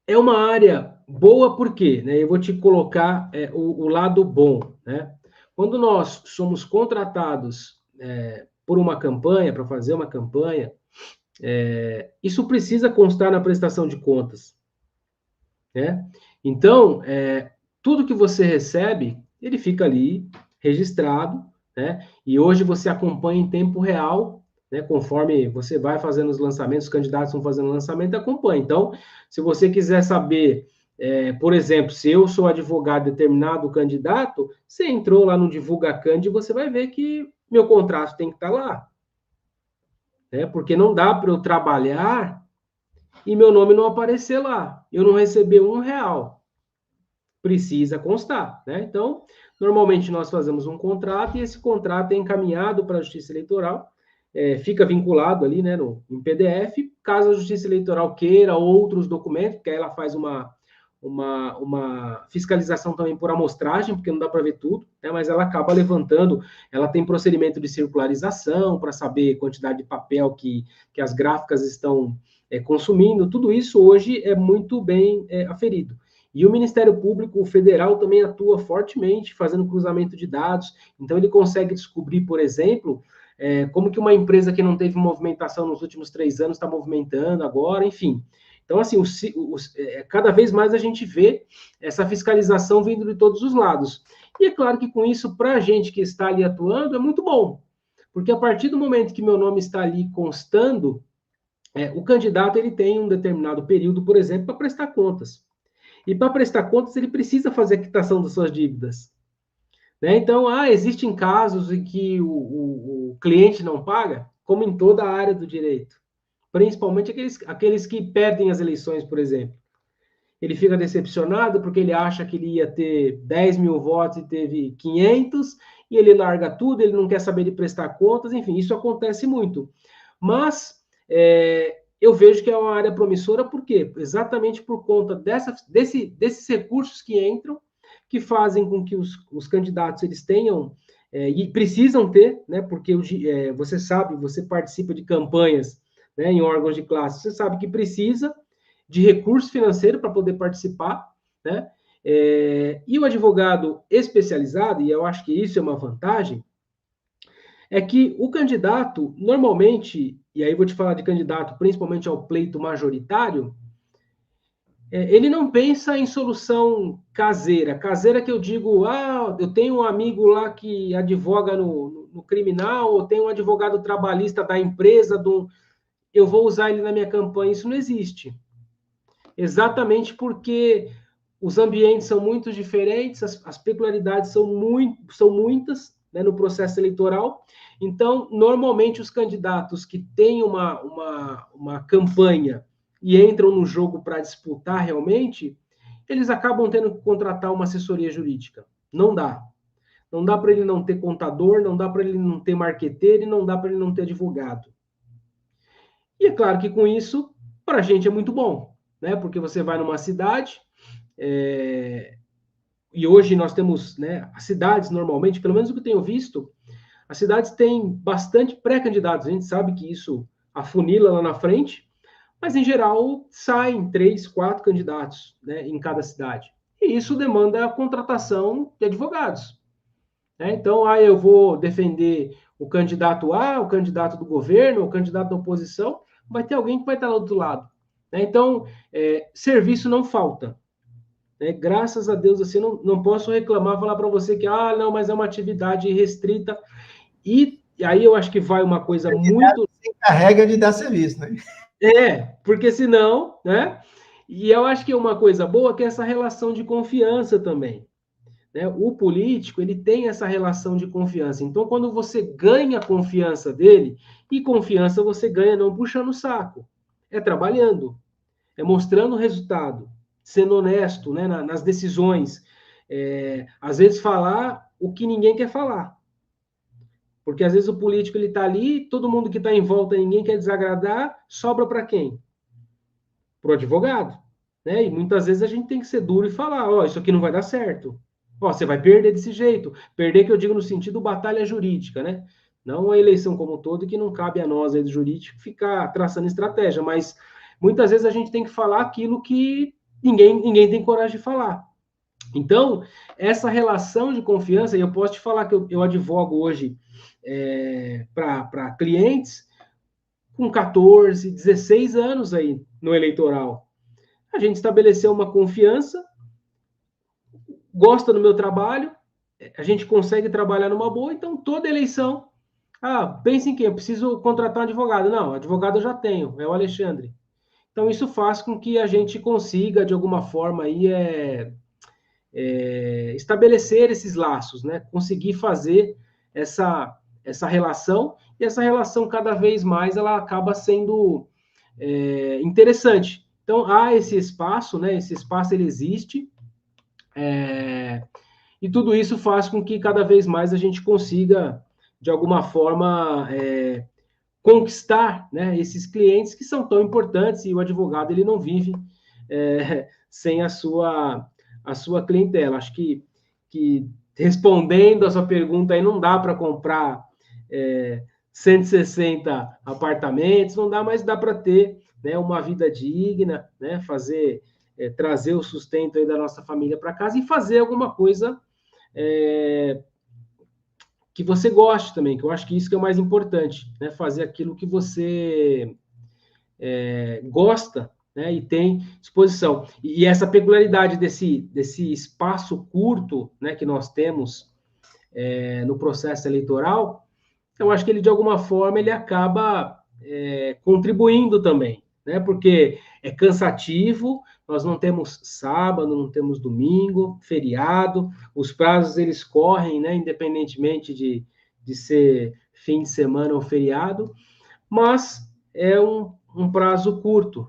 é uma área boa por quê? Né? Eu vou te colocar o lado bom. Né? Quando nós somos contratados por uma campanha, para fazer uma campanha, isso precisa constar na prestação de contas. Né? Então, tudo que você recebe, ele fica ali registrado, né? E hoje você acompanha em tempo real, né? Conforme você vai fazendo os lançamentos, os candidatos vão fazendo o lançamento, acompanha. Então, se você quiser saber, por exemplo, se eu sou advogado de determinado candidato, você entrou lá no Divulga Cand, você vai ver que meu contrato tem que estar lá. Né? Porque não dá para eu trabalhar e meu nome não aparecer lá. Eu não receber R$1. Precisa constar, né? Então, normalmente nós fazemos um contrato e esse contrato é encaminhado para a Justiça Eleitoral fica vinculado ali, né, em PDF. Caso a Justiça Eleitoral queira outros documentos, porque aí ela faz uma fiscalização também por amostragem, porque não dá para ver tudo, né, mas ela acaba levantando, ela tem procedimento de circularização para saber a quantidade de papel que as gráficas estão consumindo, tudo isso hoje é muito bem aferido. E o Ministério Público Federal também atua fortemente, fazendo cruzamento de dados, então ele consegue descobrir, por exemplo, como que uma empresa que não teve movimentação nos últimos 3 anos está movimentando agora, enfim. Então, assim, cada vez mais a gente vê essa fiscalização vindo de todos os lados. E é claro que com isso, para a gente que está ali atuando, é muito bom. Porque a partir do momento que meu nome está ali constando, o candidato ele tem um determinado período, por exemplo, para prestar contas. E para prestar contas, ele precisa fazer a quitação das suas dívidas. Né? Então, existem casos em que o cliente não paga, como em toda a área do direito. Principalmente aqueles que perdem as eleições, por exemplo. Ele fica decepcionado porque ele acha que ele ia ter 10 mil votos e teve 500, e ele larga tudo, ele não quer saber de prestar contas, enfim, isso acontece muito. Mas eu vejo que é uma área promissora, por quê? Exatamente por conta desses recursos que entram, que fazem com que os candidatos eles tenham, e precisam ter, né, porque você sabe, você participa de campanhas, né, em órgãos de classe, você sabe que precisa de recurso financeiro para poder participar, né? E o advogado especializado, e eu acho que isso é uma vantagem, é que o candidato, normalmente, e aí eu vou te falar de candidato, principalmente ao pleito majoritário, ele não pensa em solução caseira. Caseira que eu digo, eu tenho um amigo lá que advoga no criminal, ou tenho um advogado trabalhista da empresa, eu vou usar ele na minha campanha. Isso não existe. Exatamente porque os ambientes são muito diferentes, as peculiaridades são muitas, né, no processo eleitoral. Então, normalmente, os candidatos que têm uma campanha e entram no jogo para disputar realmente, eles acabam tendo que contratar uma assessoria jurídica. Não dá. Não dá para ele não ter contador, não dá para ele não ter marqueteiro e não dá para ele não ter advogado. E é claro que com isso, para a gente é muito bom, né? Porque você vai numa cidade, e hoje nós temos, né, as cidades normalmente, pelo menos o que eu tenho visto, as cidades têm bastante pré-candidatos. A gente sabe que isso afunila lá na frente, mas em geral saem 3, 4 candidatos, né, em cada cidade. E isso demanda a contratação de advogados. Né? Então, eu vou defender o candidato A, o candidato do governo, o candidato da oposição, vai ter alguém que vai estar lá do outro lado. Né? Então, serviço não falta. Né? Graças a Deus, assim, não posso reclamar, falar para você que, não, mas é uma atividade restrita. E aí eu acho que vai uma coisa muito... Se encarrega de dar serviço, né? Porque senão, né? E eu acho que é uma coisa boa que é essa relação de confiança também. Né? O político, ele tem essa relação de confiança. Então, quando você ganha a confiança dele, e confiança você ganha não puxando o saco, é trabalhando, é mostrando o resultado, sendo honesto, né, nas decisões. Às vezes falar o que ninguém quer falar. Porque às vezes o político ele está ali, todo mundo que está em volta, ninguém quer desagradar, sobra para quem? Para o advogado. Né? E muitas vezes a gente tem que ser duro e falar, isso aqui não vai dar certo. Você vai perder desse jeito. Perder que eu digo no sentido batalha jurídica, né? Não a eleição como um todo, que não cabe a nós aí do jurídico ficar traçando estratégia, mas muitas vezes a gente tem que falar aquilo que ninguém tem coragem de falar. Então, essa relação de confiança, e eu posso te falar que eu advogo hoje para clientes com 14, 16 anos aí no eleitoral. A gente estabeleceu uma confiança, gosta do meu trabalho, a gente consegue trabalhar numa boa, então toda eleição, pense em quem? Eu preciso contratar um advogado. Não, advogado eu já tenho, é o Alexandre. Então isso faz com que a gente consiga, de alguma forma, aí, estabelecer esses laços, né? Conseguir fazer essa relação, e essa relação cada vez mais ela acaba sendo interessante. Então há esse espaço, né? Esse espaço ele existe, e tudo isso faz com que cada vez mais a gente consiga, de alguma forma, conquistar, né, esses clientes que são tão importantes, e o advogado ele não vive sem a sua clientela. Acho que respondendo a sua pergunta, aí não dá para comprar 160 apartamentos, não dá, mas dá para ter, né, uma vida digna, né, trazer o sustento aí da nossa família para casa e fazer alguma coisa que você goste também, que eu acho que isso que é o mais importante, né, fazer aquilo que você gosta, né, e tem disposição. E essa peculiaridade desse espaço curto, né, que nós temos no processo eleitoral, eu acho que ele, de alguma forma, ele acaba contribuindo também, né? Porque é cansativo, nós não temos sábado, não temos domingo, feriado, os prazos eles correm, né? Independentemente de ser fim de semana ou feriado, mas é um prazo curto.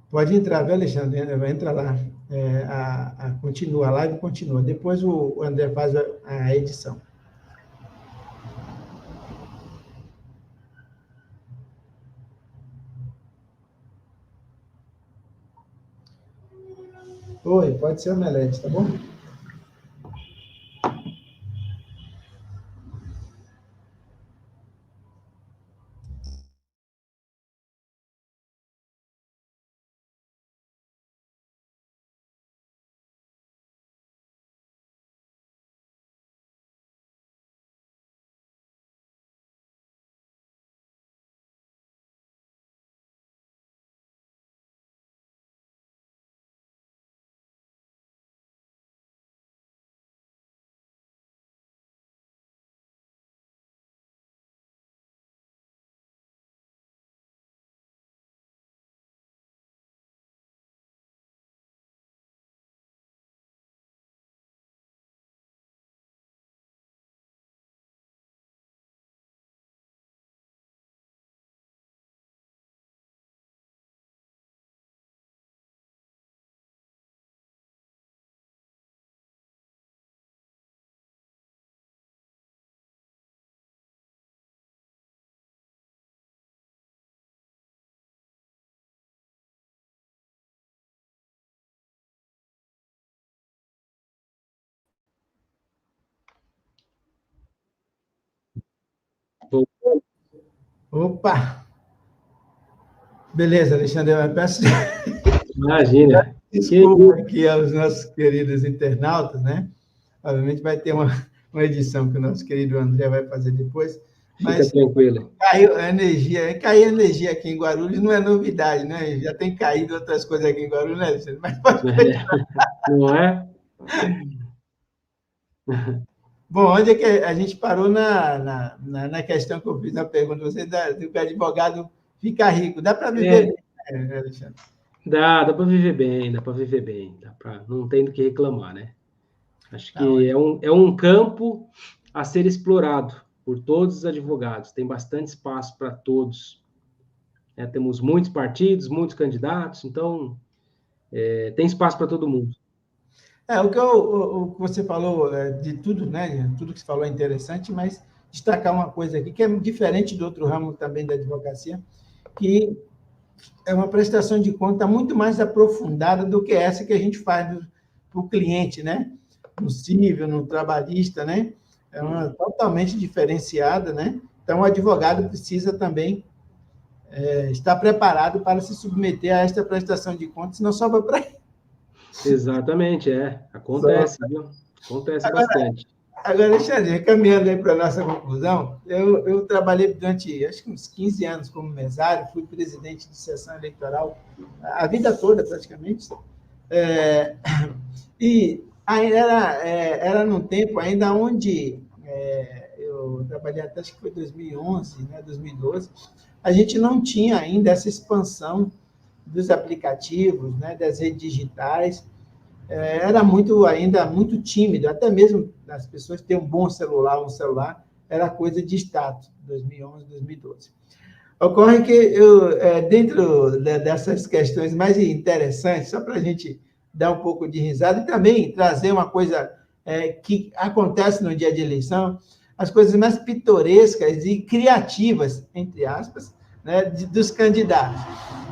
Pode entrar, viu, Alexandre? Vai entrar lá. Continua, a live continua. Depois o André faz a edição. Oi, pode ser omelete, tá bom? Opa! Beleza, Alexandre, eu peço Imagina. desculpa aqui aos nossos queridos internautas, né? Obviamente vai ter uma edição que o nosso querido André vai fazer depois, Fica mas tranquilo. cair a energia aqui em Guarulhos não é novidade, né? Já tem caído outras coisas aqui em Guarulhos, né, Alexandre? Mas pode continuar. Não é? Bom, onde é que a gente parou na questão que eu fiz na pergunta? Você do que o advogado fica rico. Dá para viver bem, né, Alexandre? Dá para viver bem, dá para viver bem. Não tem do que reclamar, né? Acho Tá que ótimo. é um campo a ser explorado por todos os advogados. Tem bastante espaço para todos. Temos muitos partidos, muitos candidatos, então tem espaço para todo mundo. O que você falou de tudo, né? Tudo que você falou é interessante, mas destacar uma coisa aqui que é diferente do outro ramo também da advocacia, que é uma prestação de conta muito mais aprofundada do que essa que a gente faz para o cliente, né? No civil, no trabalhista, né? É uma totalmente diferenciada, né? Então, o advogado precisa também estar preparado para se submeter a esta prestação de contas, senão sobra para ele. Exatamente, acontece, viu? Acontece bastante. Agora, Alexandre, caminhando aí para a nossa conclusão, eu trabalhei durante, acho que uns 15 anos como mesário, fui presidente de sessão eleitoral a vida toda, praticamente, e aí era num tempo ainda onde eu trabalhei até, acho que foi 2011, né, 2012, a gente não tinha ainda essa expansão dos aplicativos, né, das redes digitais, era ainda muito tímido, até mesmo as pessoas terem um celular, era coisa de status, 2011, 2012. Ocorre que dentro dessas questões mais interessantes, só para a gente dar um pouco de risada e também trazer uma coisa que acontece no dia de eleição, as coisas mais pitorescas e criativas, entre aspas, né, dos candidatos.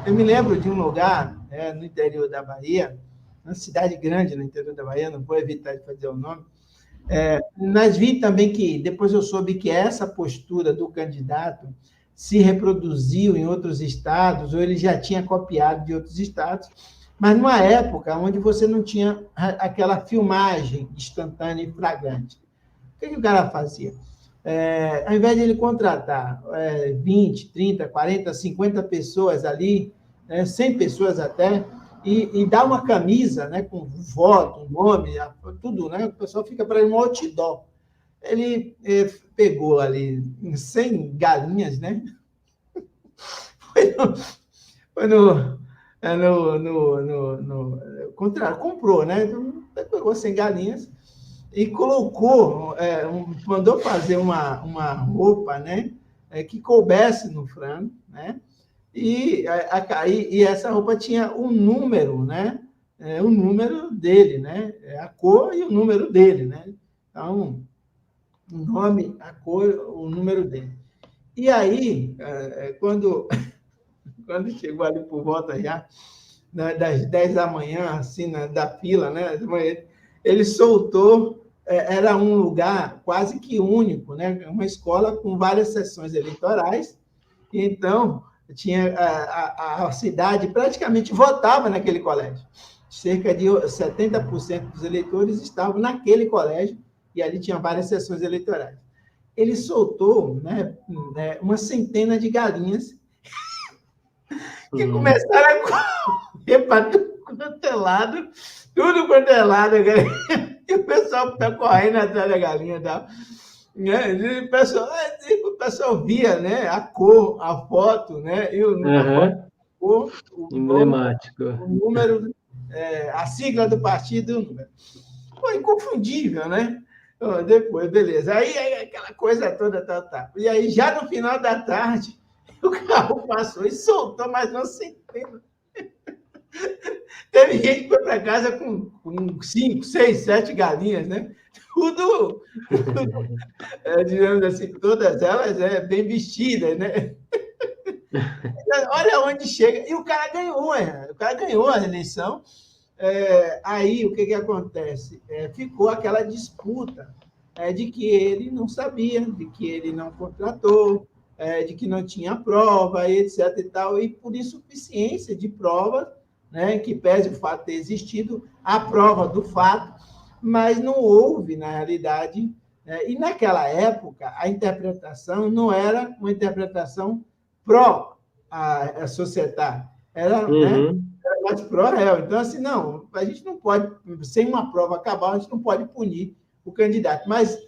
Eu me lembro de um lugar no interior da Bahia, uma cidade grande no interior da Bahia, não vou evitar de fazer o nome, mas vi também que, depois eu soube que essa postura do candidato se reproduziu em outros estados, ou ele já tinha copiado de outros estados, mas numa época onde você não tinha aquela filmagem instantânea e flagrante. O que o cara fazia? Ao invés de ele contratar 20, 30, 40, 50 pessoas ali, 100 pessoas até, e dar uma camisa, né, com voto, nome, tudo, né? O pessoal fica para ele um outdoor. Ele pegou ali 100 galinhas, né? Comprou, né? Então, pegou 100 galinhas e colocou, mandou fazer uma roupa, né? Que coubesse no frango, né? E essa roupa tinha um número, né? O número dele, né? A cor e o número dele, né? Então, o nome, a cor, o número dele. E aí, quando chegou ali por volta já das 10 da manhã, assim, da fila, né? Ele soltou, era um lugar quase que único, né? Uma escola com várias sessões eleitorais, então tinha a cidade praticamente votava naquele colégio. Cerca de 70% dos eleitores estavam naquele colégio e ali tinha várias sessões eleitorais. Ele soltou, né, uma centena de galinhas que começaram a correr para tudo quanto é lado, e o pessoal está correndo atrás da galinha e tal. O pessoal via, né, a cor, a foto, né, e o emblemático. O número, a sigla do partido, o número. Foi inconfundível, né? Depois, beleza. Aí aquela coisa toda, tá. E aí, já no final da tarde, o carro passou e soltou mais uma centena. Teve gente que foi para casa com 5, 6, 7 galinhas, né? Tudo digamos assim, todas elas bem vestidas, né? Olha onde chega. E o cara ganhou a eleição. Aí, o que acontece? Ficou aquela disputa de que ele não sabia, de que ele não contratou, de que não tinha prova, etc. e tal, e por insuficiência de prova, né, que pese o fato de ter existido a prova do fato, mas não houve, na realidade, e naquela época a interpretação não era uma interpretação pró a societária, era, né, era mais pró-réu. Então, assim, não, a gente não pode, sem uma prova cabal, a gente não pode punir o candidato. Mas,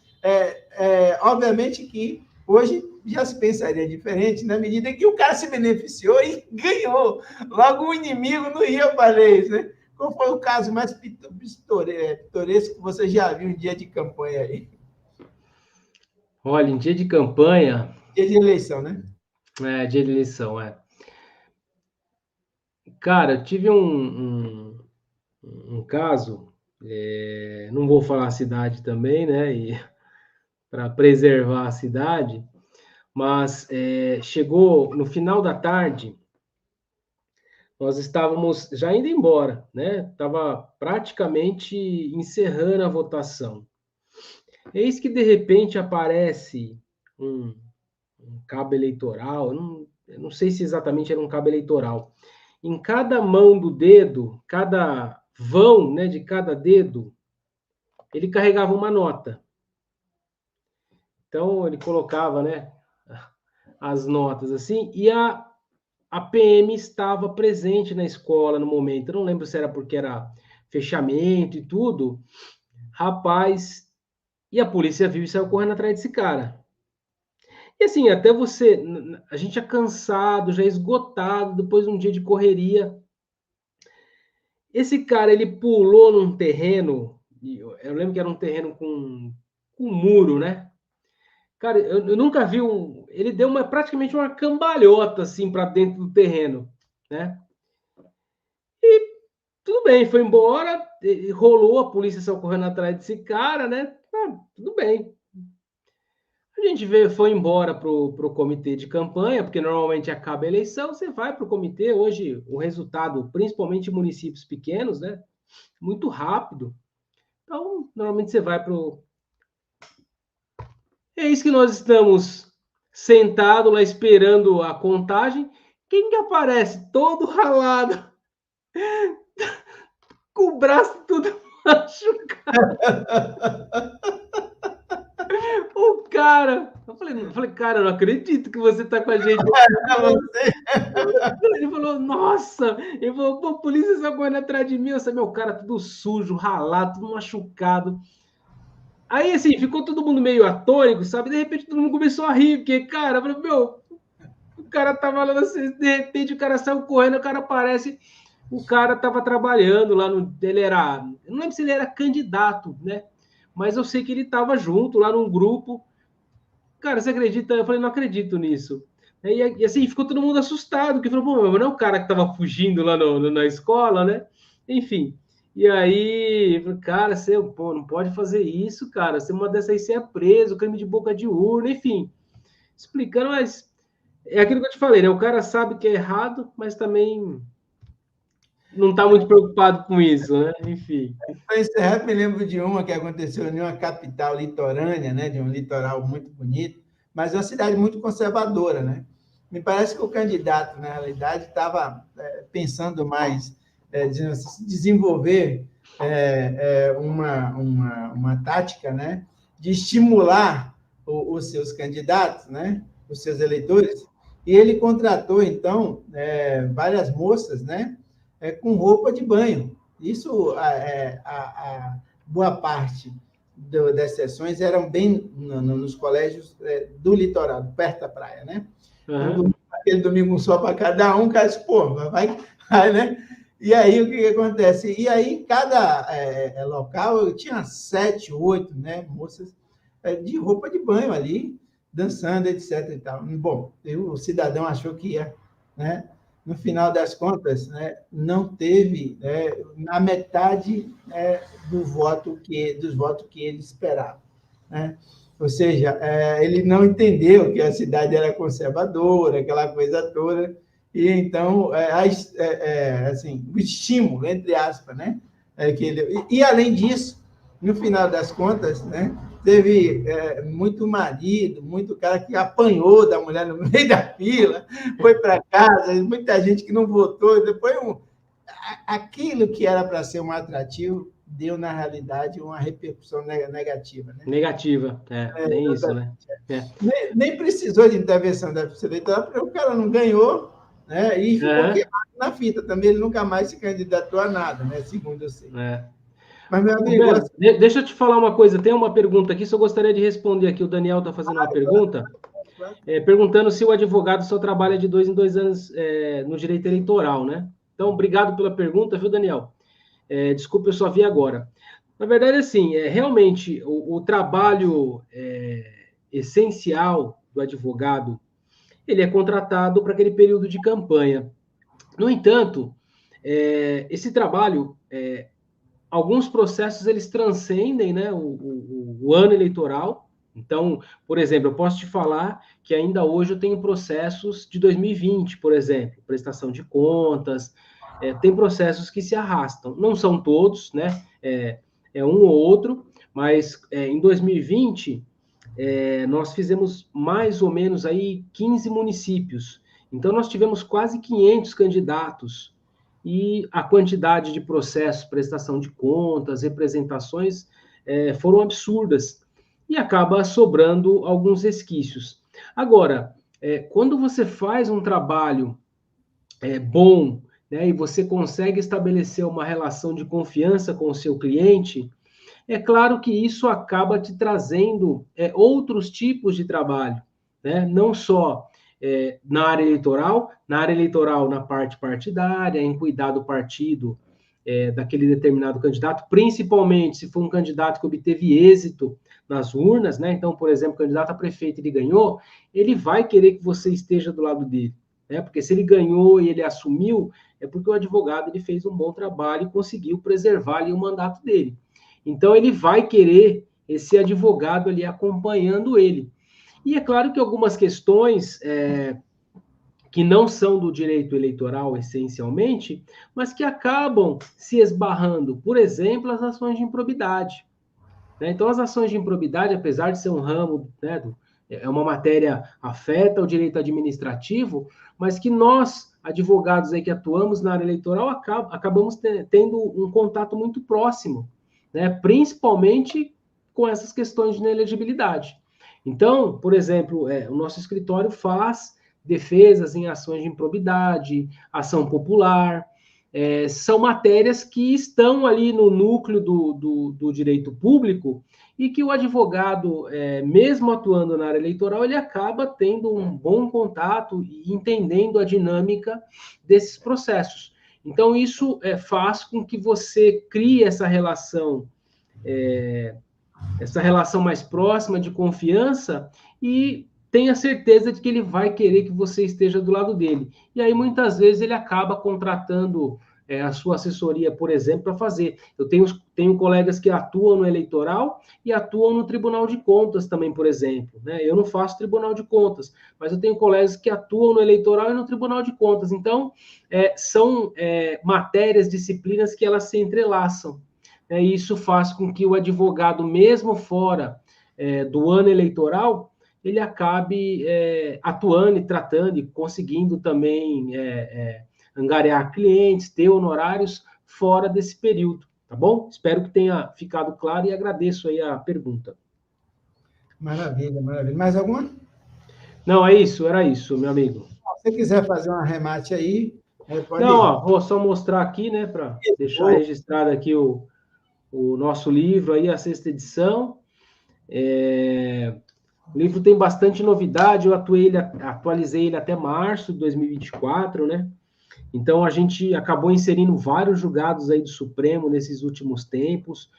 obviamente que hoje já se pensaria diferente, na medida que o cara se beneficiou e ganhou. Logo, o inimigo não ia valer isso, né? Qual foi o caso mais pitoresco que você já viu em dia de campanha aí? Olha, em dia de campanha... Dia de eleição, né? Dia de eleição, Cara, eu tive um caso, não vou falar a cidade também, né? E para preservar a cidade, mas chegou no final da tarde, nós estávamos já indo embora, né? Estava praticamente encerrando a votação. Eis que de repente aparece um cabo eleitoral, eu não sei se exatamente era um cabo eleitoral. Em cada mão do dedo, cada vão, né, de cada dedo, ele carregava uma nota. Então, ele colocava, né, as notas assim, e a PM estava presente na escola no momento. Eu não lembro se era porque era fechamento e tudo. Rapaz, e a polícia viu e saiu correndo atrás desse cara. E assim, até você, a gente é cansado, já esgotado, depois de um dia de correria. Esse cara, ele pulou num terreno, eu lembro que era um terreno com muro, né? Cara, eu nunca vi ele deu praticamente uma cambalhota, assim, para dentro do terreno, né? E tudo bem, foi embora, rolou, a polícia saiu correndo atrás desse cara, né? Tudo bem. A gente foi embora para o comitê de campanha, porque normalmente acaba a eleição, você vai para o comitê. Hoje, o resultado, principalmente em municípios pequenos, né? Muito rápido. Então, normalmente você vai para o... É isso que nós estamos sentados lá esperando a contagem. Quem que aparece? Todo ralado, com o braço tudo machucado. O cara... Eu falei, cara, eu não acredito que você tá com a gente. Ele falou, nossa! Ele falou, pô, a polícia saiu correndo atrás de mim. Eu falei, meu cara, tudo sujo, ralado, tudo machucado. Aí, assim, ficou todo mundo meio atônico, sabe? De repente, todo mundo começou a rir, porque, cara, eu falei, meu, o cara tava lá, assim, de repente o cara saiu correndo, o cara aparece, o cara tava trabalhando lá ele era, eu não lembro se ele era candidato, né? Mas eu sei que ele tava junto lá num grupo. Cara, você acredita? Eu falei, não acredito nisso. E assim, ficou todo mundo assustado, porque falou, pô, mas não é o cara que tava fugindo lá na escola, né? Enfim. E aí, cara, você, pô, não pode fazer isso, cara. Você uma dessas aí, você é preso, crime de boca de urna, enfim. Explicando, mas é aquilo que eu te falei, né? O cara sabe que é errado, mas também não está muito preocupado com isso, né? Enfim. Para encerrar, me lembro de uma que aconteceu em uma capital litorânea, né? De um litoral muito bonito, mas uma cidade muito conservadora, né? Me parece que o candidato, na realidade, estava pensando mais desenvolver uma tática, né? De estimular os seus candidatos, né? Os seus eleitores, e ele contratou, então, várias moças, né? Com roupa de banho. Isso, a boa parte das sessões eram bem nos colégios do litoral, perto da praia, né? Uhum. Aquele domingo um só para cada um, cara disse, pô, vai, né? E aí, o que acontece? E aí, cada local tinha 7, 8, né, moças de roupa de banho ali, dançando, etc. E tal. Bom, o cidadão achou que ia, né? No final das contas, né, não teve a metade dos votos que ele esperava, né? Ou seja, ele não entendeu que a cidade era conservadora, aquela coisa toda, e então, assim, o estímulo, entre aspas, né? E além disso, no final das contas, né, teve muito marido, muito cara que apanhou da mulher no meio da fila, foi para casa, muita gente que não votou, depois aquilo que era para ser um atrativo deu, na realidade, uma repercussão negativa. Né? Negativa, nem isso, né? Nem precisou de intervenção da Justiça Eleitoral, porque o cara não ganhou, né? E ficou queimado na fita também, ele nunca mais se candidatou a nada, né? Segundo eu sei. Mas, meu amigo... Roberto, deixa eu te falar uma coisa, tem uma pergunta aqui, só gostaria de responder aqui, o Daniel está fazendo uma pergunta, perguntando se o advogado só trabalha de 2 em 2 anos no direito eleitoral, né? Então, obrigado pela pergunta, viu, Daniel? Desculpa, eu só vi agora. Na verdade, assim, realmente, o trabalho essencial do advogado, ele é contratado para aquele período de campanha. No entanto, esse trabalho, alguns processos, eles transcendem, né, o ano eleitoral. Então, por exemplo, eu posso te falar que ainda hoje eu tenho processos de 2020, por exemplo, prestação de contas, tem processos que se arrastam. Não são todos, né? É um ou outro, mas em 2020 nós fizemos mais ou menos aí 15 municípios. Então, nós tivemos quase 500 candidatos e a quantidade de processos, prestação de contas, representações, foram absurdas. E acaba sobrando alguns resquícios. Agora, quando você faz um trabalho bom, né, e você consegue estabelecer uma relação de confiança com o seu cliente, é claro que isso acaba te trazendo outros tipos de trabalho, né? Não só na área eleitoral, na parte partidária, em cuidar do partido daquele determinado candidato, principalmente se for um candidato que obteve êxito nas urnas, né? Então, por exemplo, o candidato a prefeito ele ganhou, ele vai querer que você esteja do lado dele, né? Porque se ele ganhou e ele assumiu, é porque o advogado ele fez um bom trabalho e conseguiu preservar ali o mandato dele. Então, ele vai querer esse advogado ali acompanhando ele. E é claro que algumas questões que não são do direito eleitoral, essencialmente, mas que acabam se esbarrando. Por exemplo, as ações de improbidade. Né? Então, as ações de improbidade, apesar de ser um ramo, né, é uma matéria afeta o direito administrativo, mas que nós, advogados aí que atuamos na área eleitoral, acabamos tendo um contato muito próximo, né? Principalmente com essas questões de inelegibilidade. Então, por exemplo, o nosso escritório faz defesas em ações de improbidade, ação popular, são matérias que estão ali no núcleo do direito público e que o advogado, mesmo atuando na área eleitoral, ele acaba tendo um bom contato e entendendo a dinâmica desses processos. Então, isso faz com que você crie essa relação mais próxima de confiança e tenha certeza de que ele vai querer que você esteja do lado dele. E aí, muitas vezes, ele acaba contratando a sua assessoria, por exemplo, para fazer. Eu tenho colegas que atuam no eleitoral e atuam no Tribunal de Contas também, por exemplo. Né? Eu não faço Tribunal de Contas, mas eu tenho colegas que atuam no eleitoral e no Tribunal de Contas. Então, são matérias, disciplinas que elas se entrelaçam. E isso faz com que o advogado, mesmo fora do ano eleitoral, ele acabe atuando e tratando e conseguindo também angariar clientes, ter honorários fora desse período, tá bom? Espero que tenha ficado claro e agradeço aí a pergunta. Maravilha, maravilha. Mais alguma? Não, era isso, meu amigo. Se você quiser fazer um arremate aí, pode... Não, vou só mostrar aqui, né, para deixar registrado aqui o nosso livro aí, a 6ª edição. O livro tem bastante novidade, eu atualizei ele até março de 2024, né? Então, a gente acabou inserindo vários julgados aí do Supremo nesses últimos tempos.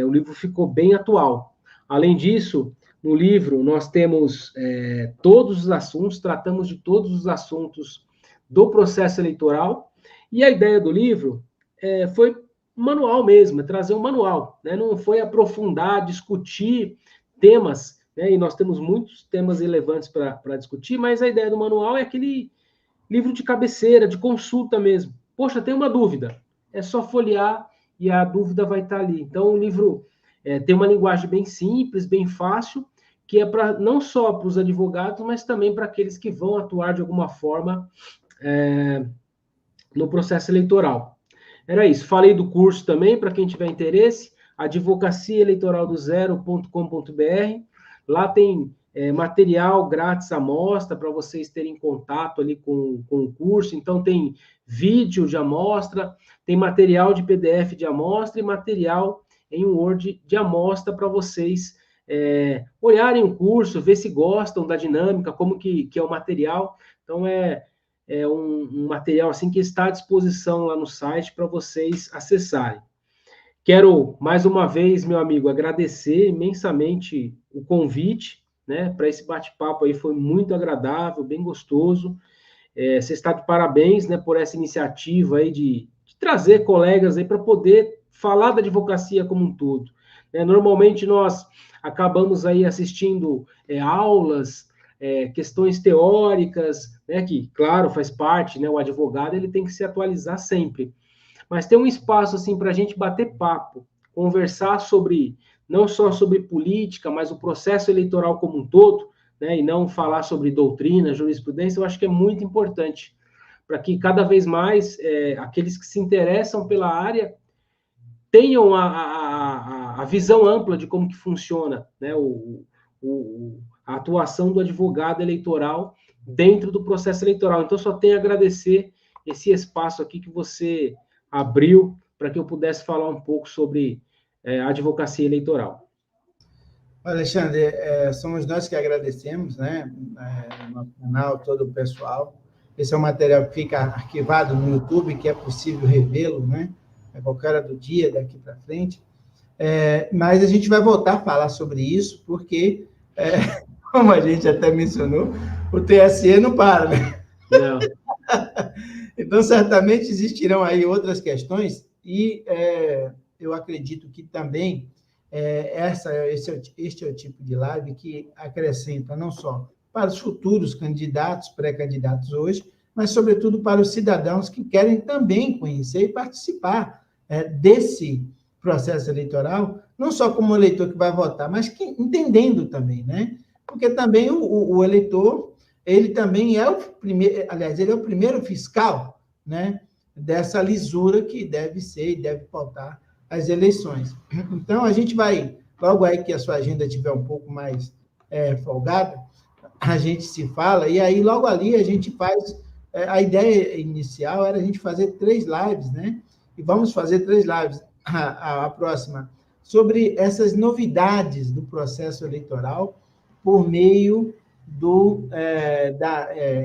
O livro ficou bem atual. Além disso, no livro nós temos todos os assuntos, tratamos de todos os assuntos do processo eleitoral, e a ideia do livro foi manual mesmo, trazer um manual, né? Não foi aprofundar, discutir temas, né? E nós temos muitos temas relevantes para discutir, mas a ideia do manual é aquele livro de cabeceira, de consulta mesmo. Poxa, tem uma dúvida, é só folhear e a dúvida vai estar ali. Então, o livro tem uma linguagem bem simples, bem fácil, que é para não só para os advogados, mas também para aqueles que vão atuar de alguma forma no processo eleitoral. Era isso. Falei do curso também, para quem tiver interesse, advocaciaeleitoraldozero.com.br. Lá tem material grátis à mostra para vocês terem contato ali com o curso. Então, tem vídeo de amostra, tem material de PDF de amostra e material em Word de amostra para vocês olharem o curso, ver se gostam da dinâmica, como que é o material. Então, é um material assim que está à disposição lá no site para vocês acessarem. Quero, mais uma vez, meu amigo, agradecer imensamente o convite, né, para esse bate-papo aí, foi muito agradável, bem gostoso. Você está de parabéns, né, por essa iniciativa aí de trazer colegas aí para poder falar da advocacia como um todo. Normalmente nós acabamos aí assistindo aulas, questões teóricas, né, que, claro, faz parte, né, o advogado ele tem que se atualizar sempre. Mas tem um espaço assim para a gente bater papo, conversar sobre, não só sobre política, mas o processo eleitoral como um todo, né, e não falar sobre doutrina, jurisprudência, eu acho que é muito importante, para que cada vez mais aqueles que se interessam pela área tenham a visão ampla de como que funciona, né, a atuação do advogado eleitoral dentro do processo eleitoral. Então, só tenho a agradecer esse espaço aqui que você abriu para que eu pudesse falar um pouco sobre a advocacia eleitoral. Alexandre, somos nós que agradecemos, né, no canal, todo o pessoal. Esse é um material que fica arquivado no YouTube, que é possível revê-lo, né, a qualquer hora do dia, daqui para frente. Mas a gente vai voltar a falar sobre isso, porque, como a gente até mencionou, o TSE não para, né? Não. Então, certamente existirão aí outras questões, e eu acredito que também este é o tipo de live que acrescenta não só para os futuros candidatos, pré-candidatos hoje, mas, sobretudo, para os cidadãos que querem também conhecer e participar desse processo eleitoral, não só como eleitor que vai votar, mas que, entendendo também, né? Porque também o eleitor, ele também é o primeiro, aliás, ele é o primeiro fiscal, né, dessa lisura que deve ser e deve pautar as eleições. Então, a gente vai, logo aí que a sua agenda estiver um pouco mais folgada, a gente se fala, e aí logo ali a gente faz, a ideia inicial era a gente fazer 3 lives, né, e vamos fazer 3 lives, a próxima, sobre essas novidades do processo eleitoral por meio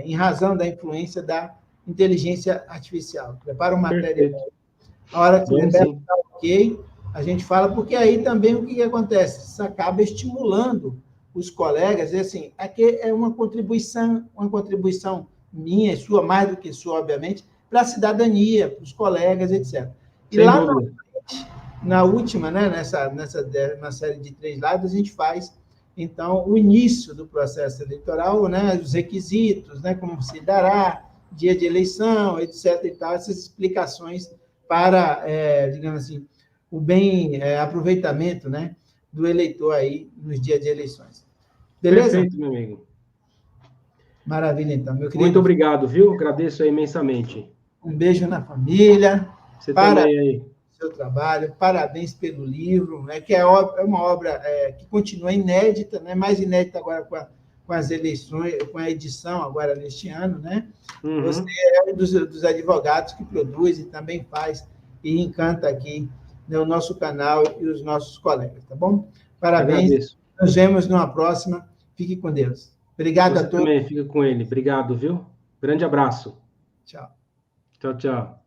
em razão da influência da inteligência artificial. Prepara uma matéria. A hora que o Roberto está ok, a gente fala, porque aí também o que acontece? Isso acaba estimulando os colegas, e assim, aqui é uma contribuição minha e sua, mais do que sua, obviamente, para a cidadania, para os colegas, etc. E sem lá dúvida. na última, né, na série de 3 lives, a gente faz, então, o início do processo eleitoral, né, os requisitos, né, como se dará, dia de eleição, etc. e tal, essas explicações para, digamos assim, o bem aproveitamento, né, do eleitor aí nos dias de eleições. Beleza? Perfeito, meu amigo. Maravilha, então, meu querido. Muito obrigado, viu? Agradeço aí imensamente. Um beijo na família. Você também aí. Seu trabalho, parabéns pelo livro, né, que é uma obra que continua inédita, né, mais inédita agora com as eleições, com a edição agora neste ano, né? Uhum. Você é um dos advogados que produz e também faz e encanta aqui, né, o nosso canal e os nossos colegas, tá bom? Parabéns. Agradeço. Nos vemos numa próxima. Fique com Deus. Obrigado a todos. Você também fica com ele. Obrigado, viu? Grande abraço. Tchau. Tchau, tchau.